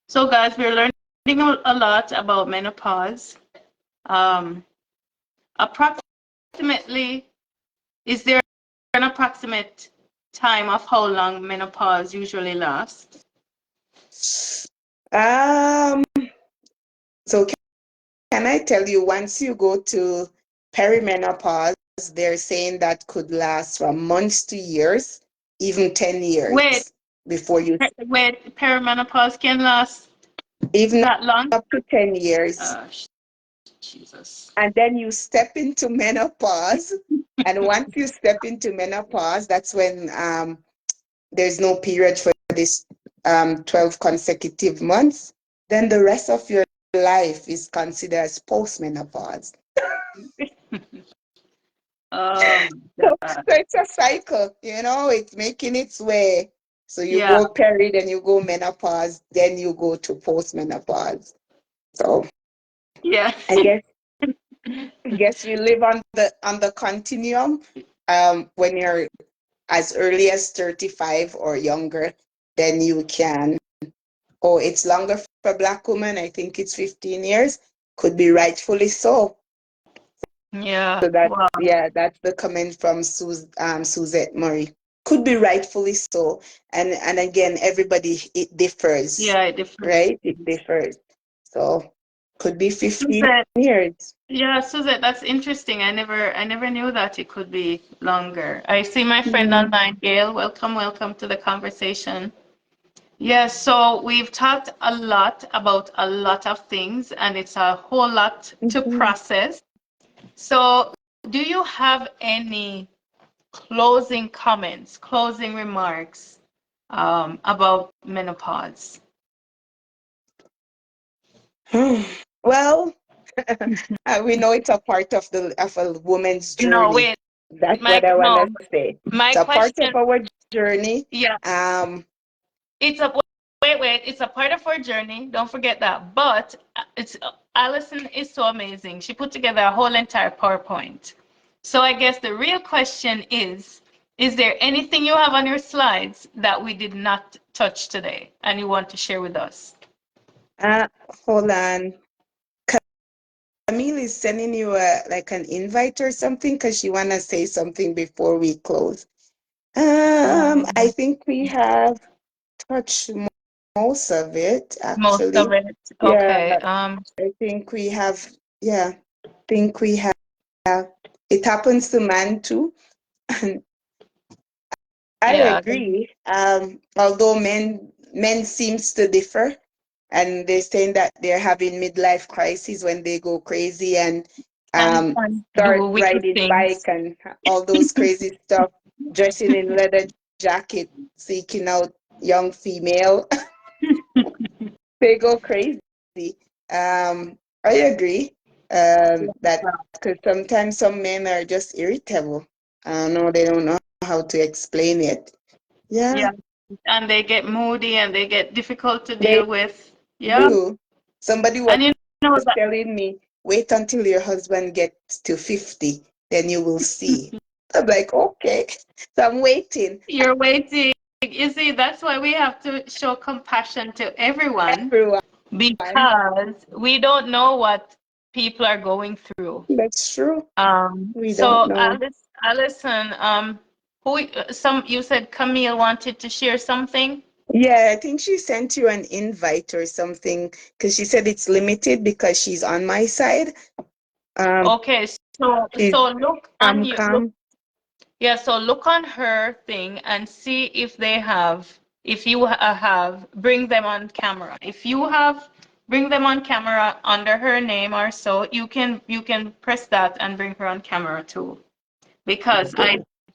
So, guys, we're learning a lot about menopause. Um, approximately, is there an approximate time of how long menopause usually lasts? Um, so can I tell you, once you go to perimenopause, they're saying that could last from months to years, even 10 years Wait, before you, wait, perimenopause can last even that long? up to 10 years. Uh, Jesus. And then you step into menopause. And once you step into menopause, that's when there's no period for this 12 consecutive months. Then the rest of your life is considered as postmenopause. Oh my So God. it's a cycle, it's making its way. So you Yeah, go peri, then you go menopause, then you go to postmenopause. So yeah. I guess you live on the continuum. When you're as early as 35 or younger, then you can. Oh, it's longer for Black women. I think it's 15 years. Could be rightfully so. Yeah. So that's, Wow. yeah, that's the comment from Suzette Murray. Could be rightfully so. And again, everybody, it differs, Yeah, it differs. right? It differs. So could be 15 Suzette, years. yeah, Suzette, that's interesting. I never knew that it could be longer. I see my friend Mm-hmm. online, Gail. Welcome, welcome to the conversation. Yes, so we've talked a lot about a lot of things, and it's a whole lot to Mm-hmm. process. So, do you have any closing comments, closing remarks about menopause? Well, we know it's a part of a woman's No, journey. wait, That's what Mike, I want no. to say. My It's a part of question, our journey. yeah, Um, it's a wait, it's a part of our journey. Don't forget that. But it's Allison is so amazing. She put together a whole entire PowerPoint. So I guess the real question is there anything you have on your slides that we did not touch today and you want to share with us? uh, hold on. Camille is sending you like an invite or something because she wanna say something before we close. I Um, think we have touched most of it Most of actually. it. Yeah, Okay. I think we have. Yeah, think we have. It happens to man too. I Yeah, agree. Although men seems to differ, and they're saying that they're having midlife crises when they go crazy and and do start wicked riding bike things. and all those crazy stuff, dressing in leather jacket, seeking out young female. They go crazy. I agree. That because sometimes some men are just irritable. I don't know. They don't know how to explain it. Yeah. Yeah, and they get moody and they get difficult to They deal with. Yeah, do. Somebody was and you know that telling me, wait until your husband gets to 50, then you will see. I'm like, okay. So I'm waiting. you're waiting. You see, that's why we have to show compassion to everyone Everyone. because we don't know what people are going through. That's true. We don't So know. Allison, some you said Camille wanted to share something. Yeah, I think she sent you an invite or something because she said it's limited because she's on my side. Um, Okay, so she's look on you look. calm. Yeah, so look on her thing and see if they have, if you have, bring them on camera. If you have, bring them on camera under her name or so, you can press that and bring her on camera too. Because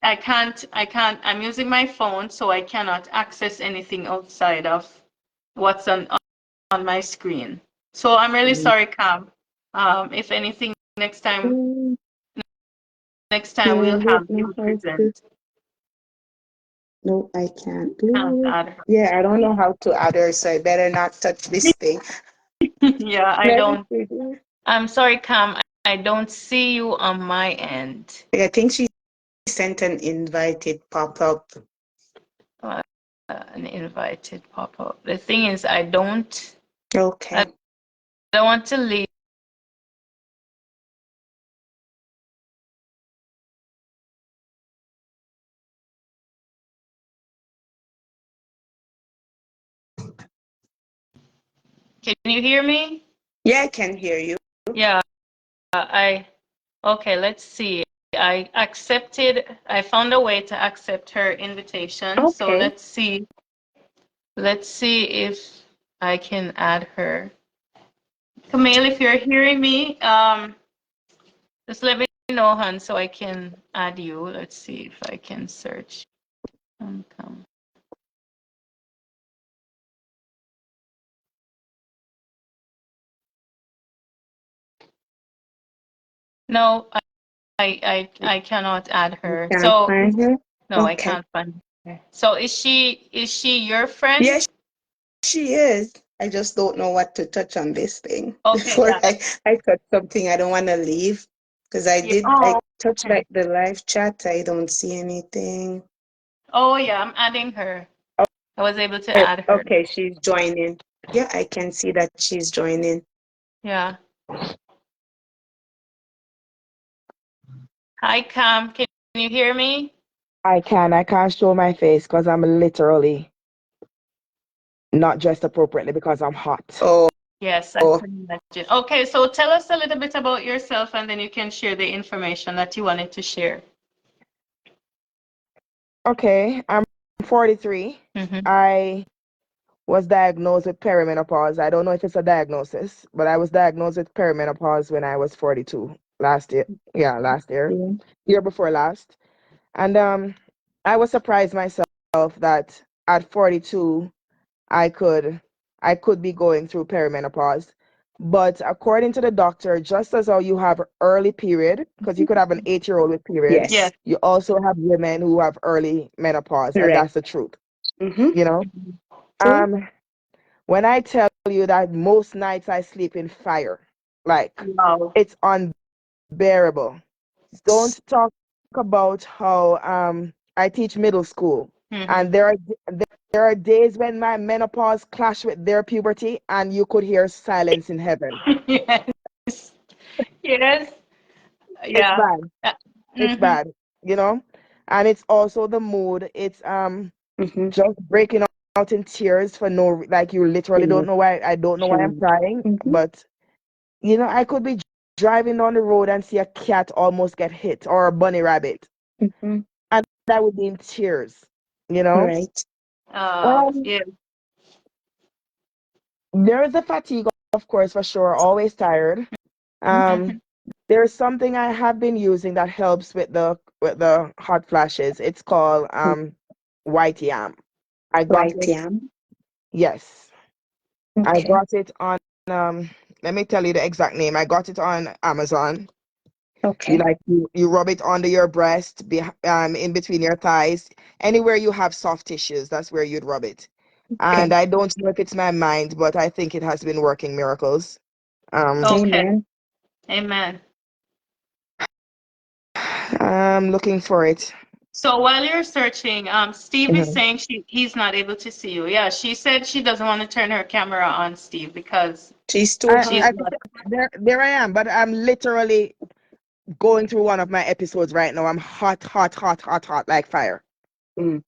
I'm using my phone, so I cannot access anything outside of what's on my screen. So I'm really sorry, Cam. If anything, Mm, next time yeah, I we'll have don't know you how to. present. No, I can't Can't do. add her. Yeah, I don't know how to add her, so I better not touch this thing. Yeah, I Let me don't. see. I'm sorry, Cam. I don't see you on my end. I think she sent an invite. It pop up. Uh, an invited pop-up. The thing is, I Okay. don't want to leave. Can you hear me? Yeah, I can hear you. Yeah, okay, let's see. I found a way to accept her invitation. So Okay. let's see if I can add her. Camille, if you're hearing me, just let me know, hon, so I can add you. Let's see if I can search. Come. No, I cannot add You her. can't So find her? no, I Okay. can't find her. So is she your friend? Yeah, she is. I just don't know what to touch on this thing. Okay, Before yeah. I touch something, I don't want to leave. Because Yeah. I Oh, touched okay. like the live chat. I don't see anything. Oh yeah, I'm adding her. I was able to Oh, add her. okay, she's joining. Yeah, I can see that she's joining. Yeah. Hi, Cam. Can you hear me? I can. I can't show my face because I'm literally not dressed appropriately because I'm hot. Oh, Yes, I can imagine. Okay, so tell us a little bit about yourself and then you can share the information that you wanted to share. Okay, I'm 43. Mm-hmm. I was diagnosed with perimenopause. I don't know if it's a diagnosis, but I was diagnosed with perimenopause when I was 42 last year. Yeah, last year, yeah. year before last. And I was surprised myself that at 42 I could I could be going through perimenopause. But according to the doctor, just as how you have early period, because you could have an 8-year-old with period, Yes. Yes, you also have women who have early menopause, and correct. that's the truth, Mm-hmm. you know? True. Um, when I tell you that most nights I sleep in fire, like Wow. it's unbearable. Don't talk about how I teach middle school, Mm-hmm. and there are days when my menopause clash with their puberty, and you could hear silence in heaven. Yes. Yes. It's Yeah. bad. Uh, It's mm-hmm. bad, and it's also the mood. It's Mm-hmm. just breaking out in tears for like you literally don't Yes, know why. I don't know why I'm true. crying, Mm-hmm. but I could be driving down the road and see a cat almost get hit or a bunny rabbit, Mm-hmm. and that would be in tears, you know. Right. Um, Yeah. there is a fatigue, of course, for sure. Always tired. Mm-hmm. Um, there's something I have been using that helps with the hot flashes. It's called white yam. I got White it. yam. Yes, I Okay. got it on. Let me tell you the exact name. I got it on Amazon. You Okay. like you rub it under your breast, in between your thighs, anywhere you have soft tissues. That's where you'd rub it. And Okay. I don't know if it's my mind, but I think it has been working miracles. Um, Okay. Amen. Amen. I'm looking for it. So while you're searching, Steve is Mhm. saying he's not able to see you. Yeah, she said she doesn't want to turn her camera on, Steve, because She's too I, she's hot. I not. there I am, but I'm literally going through one of my episodes right now. I'm hot, hot, hot, hot, hot, like fire. Mm.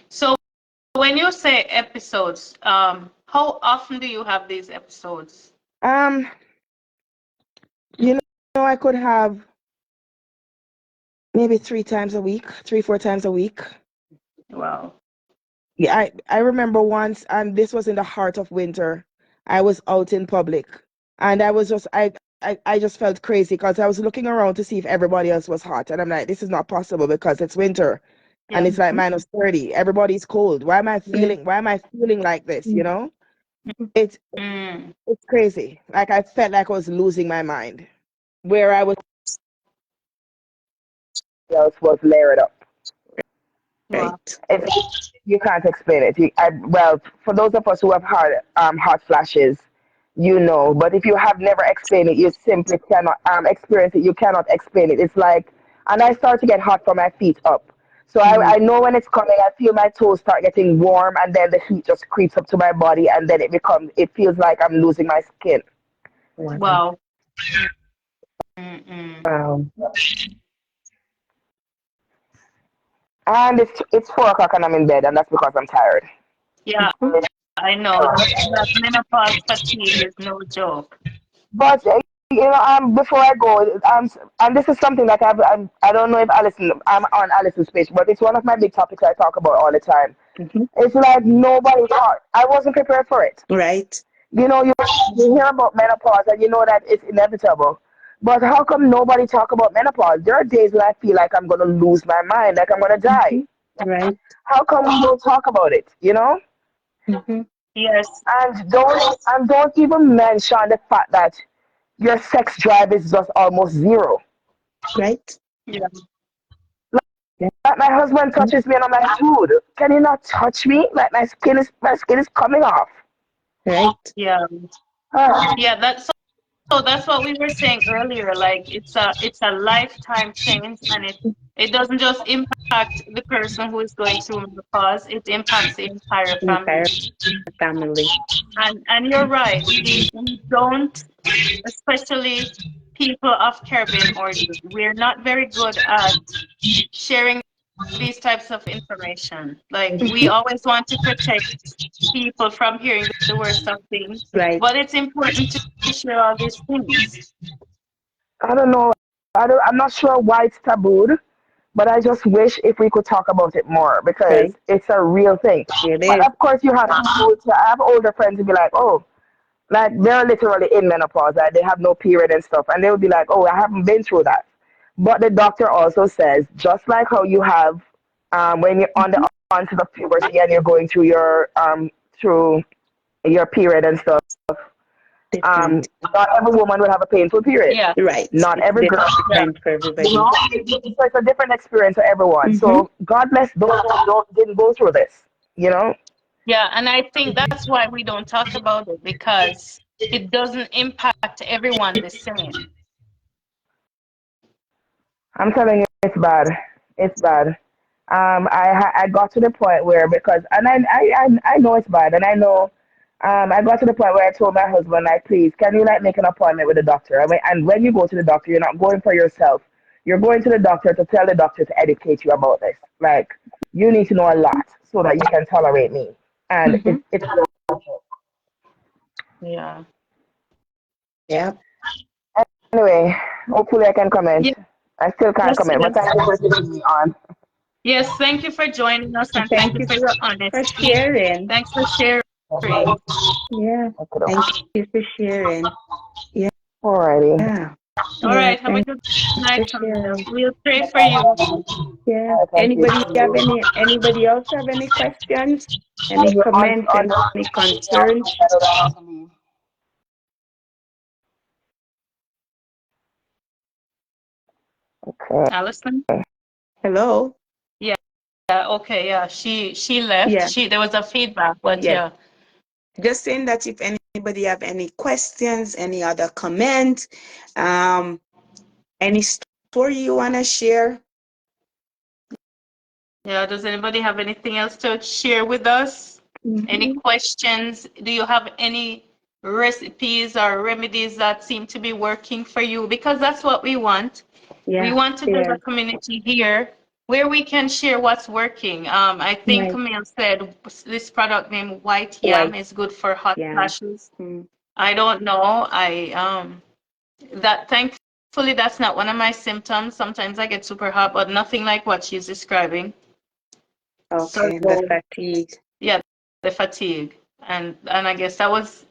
So when you say episodes, how often do you have these episodes? Um, you I could have maybe 3 times a week, 4 times a week. Wow. Yeah, I remember once, and this was in the heart of winter. I was out in public, and I was just I just felt crazy because I was looking around to see if everybody else was hot. And I'm like, this is not possible because it's winter and Yeah. it's like -30. Everybody's cold. Why am I feeling like this? You know? It's Mm. it's crazy. Like I felt like I was losing my mind. Where I was else was layered up. Wow. Right. You can't explain it. Well, for those of us who have had hot flashes, you know. But if you have never explained it, you simply cannot experience it. You cannot explain it. It's like, and I start to get hot from my feet up. So I know when it's coming. I feel my toes start getting warm, and then the heat just creeps up to my body, and then it feels like I'm losing my skin. Wow. Wow. Mm-mm. Um, and it's 4 o'clock, and I'm in bed, and that's because I'm tired. Yeah, I know that menopause fatigue is no joke. But before I go, and this is something that I don't know if I'm on Allison's page, but it's one of my big topics I talk about all the time. Mm-hmm. It's like nobody thought. I wasn't prepared for it. Right. You hear about menopause and you know that it's inevitable. But how come nobody talk about menopause? There are days when I feel like I'm gonna lose my mind, like I'm gonna die. Right. How come we don't talk about it? You know? Mm-hmm. Yes. And don't even mention the fact that your sex drive is just almost zero. Right. Yeah. Like my husband touches me and I'm like, dude, can you not touch me? Like my skin is coming off. Right. Yeah. Ah, Yeah. That's what we were saying earlier. Like it's a lifetime change, and it doesn't just impact the person who is going through menopause. It impacts the entire family. Entire family. And you're right. We don't, especially people of Caribbean origin, we're not very good at sharing these types of information. Like we always want to protect people from hearing the worst of things, Right. but it's important to share all these things. I don't know. I'm not sure why it's tabooed, but I just wish if we could talk about it more because Right. it's a real thing. It But is. of course, you have people. I have older friends who be like, oh, like they're literally in menopause, like they have no period and stuff, and they would be like, oh, I haven't been through that. But the doctor also says, just like how you have when you're on the onto the puberty and you're going through your period and stuff. Different. Not every woman will have a painful period. Yeah, Right. Not It's every girl. yeah, different for You everybody. know, so it's a different experience for everyone. Mm-hmm. So God bless those who didn't go through this. You know, yeah. And I think that's why we don't talk about it because it doesn't impact everyone the same. I'm telling you, it's bad. It's bad. I got to the point where because and I know it's bad and I know I got to the point where I told my husband like please can you like make an appointment with the doctor and when you go to the doctor you're not going for yourself, you're going to the doctor to tell the doctor to educate you about this, like you need to know a lot so that you can tolerate me and Mm-hmm. it's Yeah. Yeah. anyway hopefully I can comment. Yeah. I still can't Yes, comment but yes. thank you for taking me on. Yes, thank you for joining us and Thank thank you you for your for honesty. sharing. Thanks for sharing. Yeah. Thank you for sharing. Yeah. Alrighty. Yeah. All Yeah. right, have a Thank good you night, for Camille. sharing. We'll pray for you. Yeah. Thank you. Anybody else have any questions? Any On, comments? on, Any concerns? okay. Allison? Hello? Yeah, yeah, okay, yeah. She left. Yeah. There was a feedback, but Yes. yeah. Just saying that if anybody have any questions, any other comment, um, any story you want to share? Yeah, does anybody have anything else to share with us? Any Mm-hmm. questions? Do you have any recipes or remedies that seem to be working for you? Because that's what we want. We Yeah. want to build Yeah. a community here where we can share what's working. I think Right. Camille said this product named White Yam White. is good for hot Yeah. flashes. Mm. I don't know. That thankfully that's not one of my symptoms. Sometimes I get super hot, but nothing like what she's describing. So Okay. The fatigue. yeah, the fatigue, and I guess that was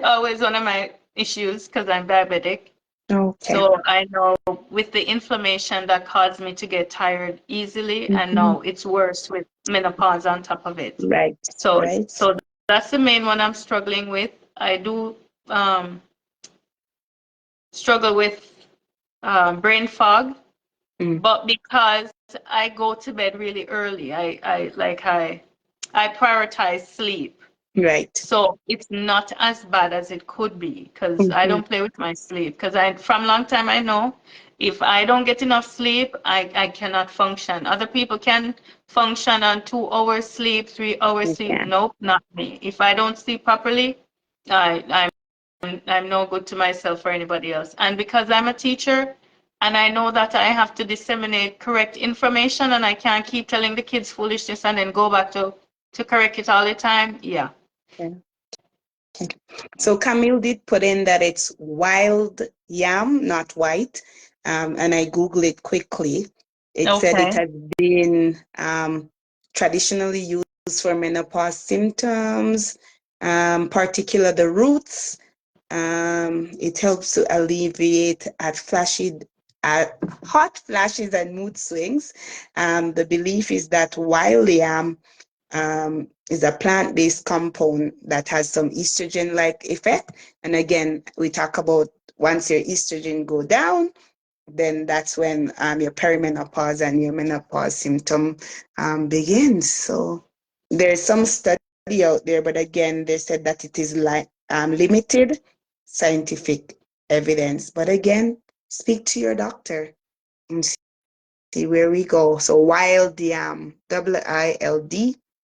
always one of my issues because I'm diabetic. Okay. So I know with the inflammation that caused me to get tired easily, and Mm-hmm. now it's worse with menopause on top of it. Right. So Right. so that's the main one I'm struggling with. I do struggle with brain fog, Mm. but because I go to bed really early, I prioritize sleep. Right. So it's not as bad as it could be because I Mm-hmm. don't play with my sleep. Because from long time, I know if I don't get enough sleep, I cannot function. Other people can function on 2 hours sleep, 3 hours sleep. Okay. Nope, not me. If I don't sleep properly, I'm no good to myself or anybody else. And because I'm a teacher and I know that I have to disseminate correct information and I can't keep telling the kids foolishness and then go back to correct it all the time. Yeah. Okay. So Camille did put in that it's wild yam, not white. And I Googled it quickly. It said it Okay. has been traditionally used for menopause symptoms, particular the roots. It helps to alleviate at hot flashes and mood swings. The belief is that wild yam is a plant-based compound that has some estrogen-like effect. And again, we talk about once your estrogen go down, then that's when your perimenopause and your menopause symptom begins. So there's some study out there, but again, they said that it is like limited scientific evidence. But again, speak to your doctor and see where we go. So wild yam,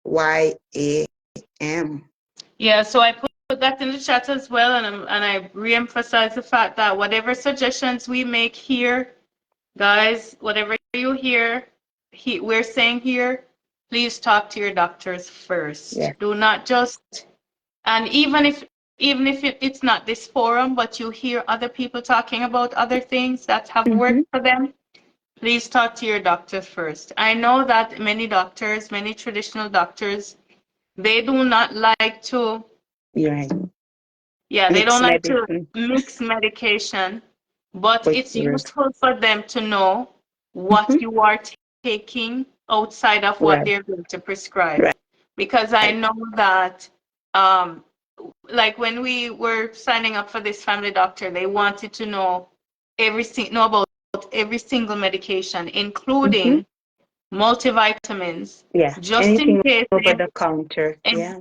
WILDYAM. Yeah, so I put that in the chat as well, and I re-emphasize the fact that whatever suggestions we make here, guys, whatever you hear, we're saying here, please talk to your doctors first. Yeah. Do not just, and even if it's not this forum, but you hear other people talking about other things that have Mm-hmm. worked for them, please talk to your doctor first. I know that many doctors, many traditional doctors, they do not like to, You're right. yeah, they don't Mixed like to medicine mix medication, but for it's sure. useful for them to know what Mm-hmm. you are taking outside of what Right. they're going to prescribe. Right. Because I know that, um, like when we were signing up for this family doctor, they wanted to know about every single medication, Mm-hmm. including multivitamins, Yeah. just in Anything case over the counter. Yeah.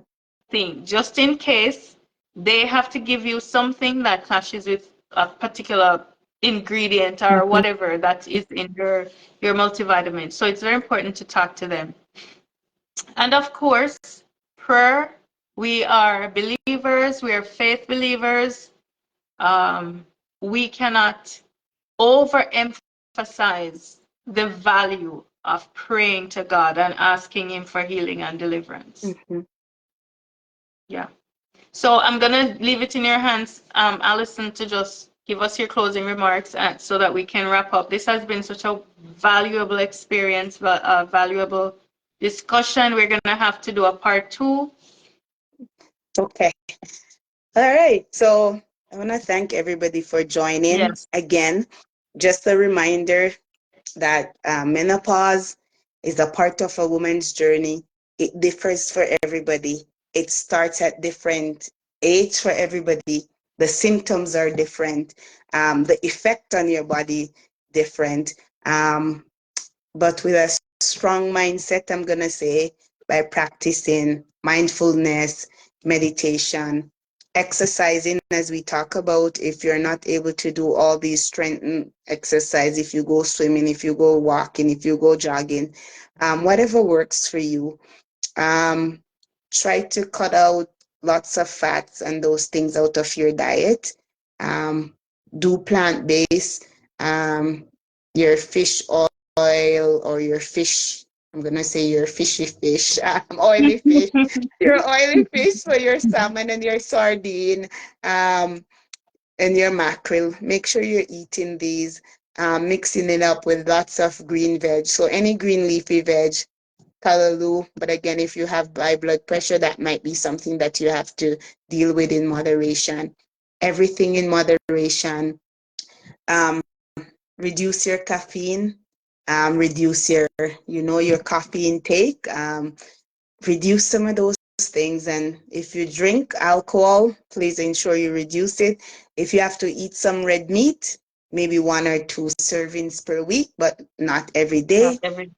anything, just in case they have to give you something that clashes with a particular ingredient or Mm-hmm. whatever that is in your multivitamin. So it's very important to talk to them. And of course, prayer. We are believers. We are faith believers. Um, we cannot overemphasize the value of praying to God and asking Him for healing and deliverance. Mm-hmm. Yeah. So I'm gonna leave it in your hands, Allison, to just give us your closing remarks so that we can wrap up. This has been such a valuable experience, a valuable discussion. We're gonna have to do a part 2. Okay. All right. So I want to thank everybody for joining Yes. again. Just a reminder that menopause is a part of a woman's journey. It differs for everybody. It starts at different age for everybody. The symptoms are different. The effect on your body different. But with a strong mindset, I'm going to say, by practicing mindfulness, meditation, exercising, as we talk about. If you're not able to do all these strength exercise, if you go swimming, if you go walking, if you go jogging, whatever works for you, um, try to cut out lots of fats and those things out of your diet. Um, do plant-based, your fish oil or your fish, I'm gonna say your fishy fish, oily fish, your oily fish for your salmon and your sardine, and your mackerel. Make sure you're eating these, mixing it up with lots of green veg. So any green leafy veg, callaloo. But again, if you have high blood pressure, that might be something that you have to deal with in moderation. everything in moderation. Um, Reduce your caffeine, reduce your coffee intake, reduce some of those things. And if you drink alcohol, please ensure you reduce it. If you have to eat some red meat, maybe 1 or 2 servings per week, but not every Not day. every.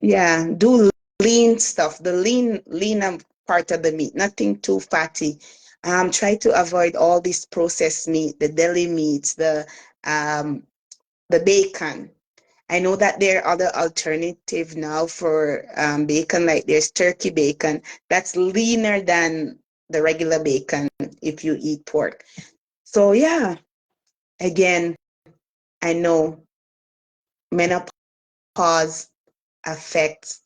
Yeah, do lean stuff, the lean part of the meat, nothing too fatty. Try to avoid all this processed meat, the deli meats, um, the bacon. I know that there are other alternative now for bacon, like there's turkey bacon that's leaner than the regular bacon if you eat pork. So yeah, again, I know menopause affects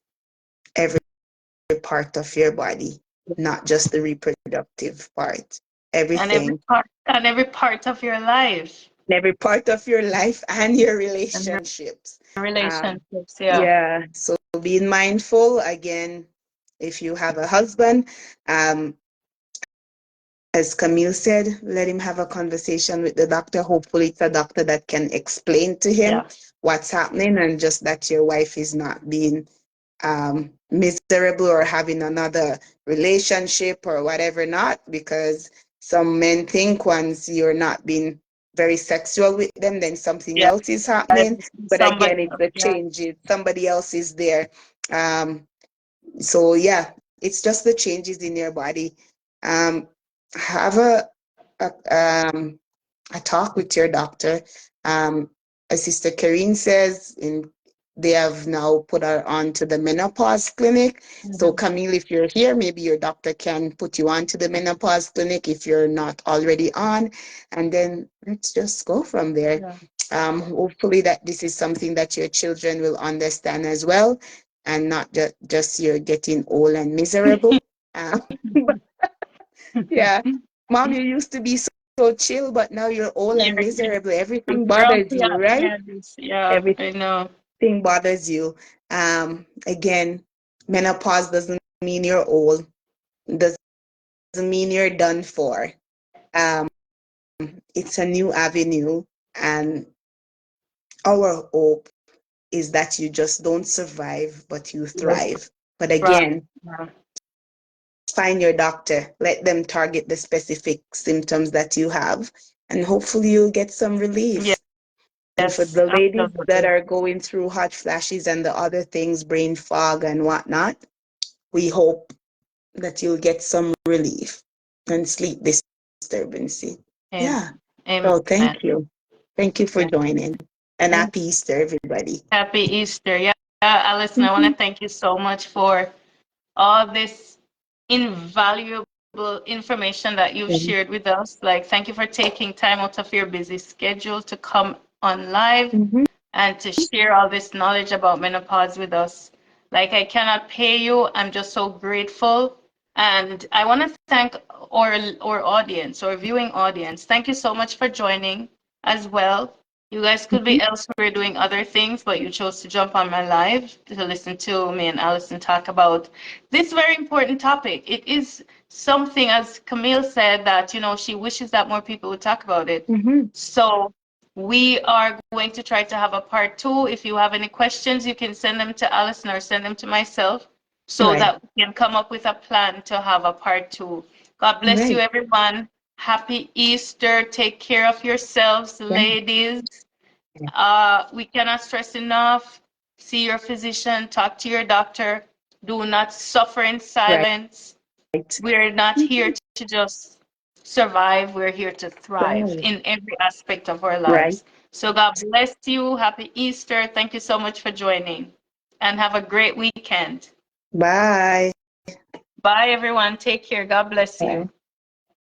every part of your body, not just the reproductive part. Everything, And every part of your life every part of your life and your and your relationships. Um, relationships. Yeah. yeah, so being mindful again, if you have a husband, um, as Camille said, let him have a conversation with the doctor. Hopefully, it's a doctor that can explain to him Yeah. what's happening, and just that your wife is not being miserable or having another relationship or whatever, not because some men think once you're not being very sexual with them, then something Yeah. else is happening. But Somebody again, it's else. the Yeah. changes. Somebody else is there. Um, so yeah, it's just the changes in your body. Have a, um, a talk with your doctor. As Sister Karine says, they have now put her on to the menopause clinic. So Mhm. Camille, if you're here, maybe your doctor can put you on to the menopause clinic if you're not already on. And then let's just go from there. Yeah. Hopefully that this is something that your children will understand as well, and not just you're getting old and miserable. Um, yeah, Mom, you used to be so chill, but now you're old and You're miserable. Everything bothers grumpy you, at the right? end. Yeah, Everything I know. bothers you. Again, menopause doesn't mean you're old, doesn't mean you're done for. Um, it's a new avenue, and our hope is that you just don't survive, but you Yes. thrive. But Right. again, Yeah. find your doctor, let them target the specific symptoms that you have, and hopefully you'll get some relief. And for Yes, the ladies that absolutely. are going through hot flashes and the other things, brain fog and whatnot, we hope that you'll get some relief and sleep disturbance. Amen. Yeah. Amen. So thank you. Thank you for Yeah. joining. And Thank- happy Easter, everybody. Happy Easter. Yeah, Alison, I want to Mhm. thank you so much for all this invaluable information that you've shared with us. Like, thank you for taking time out of your busy schedule to come on live Mhm. and to share all this knowledge about menopause with us. Like, I cannot pay you. I'm just so grateful. And I want to thank our audience, our viewing audience. Thank you so much for joining as well. You guys could be Mhm. elsewhere doing other things, but you chose to jump on my live to listen to me and Allison talk about this very important topic. It is something, as Camille said, that, she wishes that more people would talk about it. Mhm. So we are going to try to have a part two. If you have any questions, you can send them to Allison or send them to myself so Right. that we can come up with a plan to have a part two. God bless you, Right. everyone. Happy Easter. Take care of yourselves, Yeah. ladies. We cannot stress enough. See your physician, talk to your doctor. Do not suffer in Right. silence. We're not here Mhm. to just survive. We're here to thrive Right. in every aspect of our Right. lives. So God bless you. Happy Easter. Thank you so much for joining and have a great weekend. Bye. Bye, everyone. Take care. God bless you. Bye.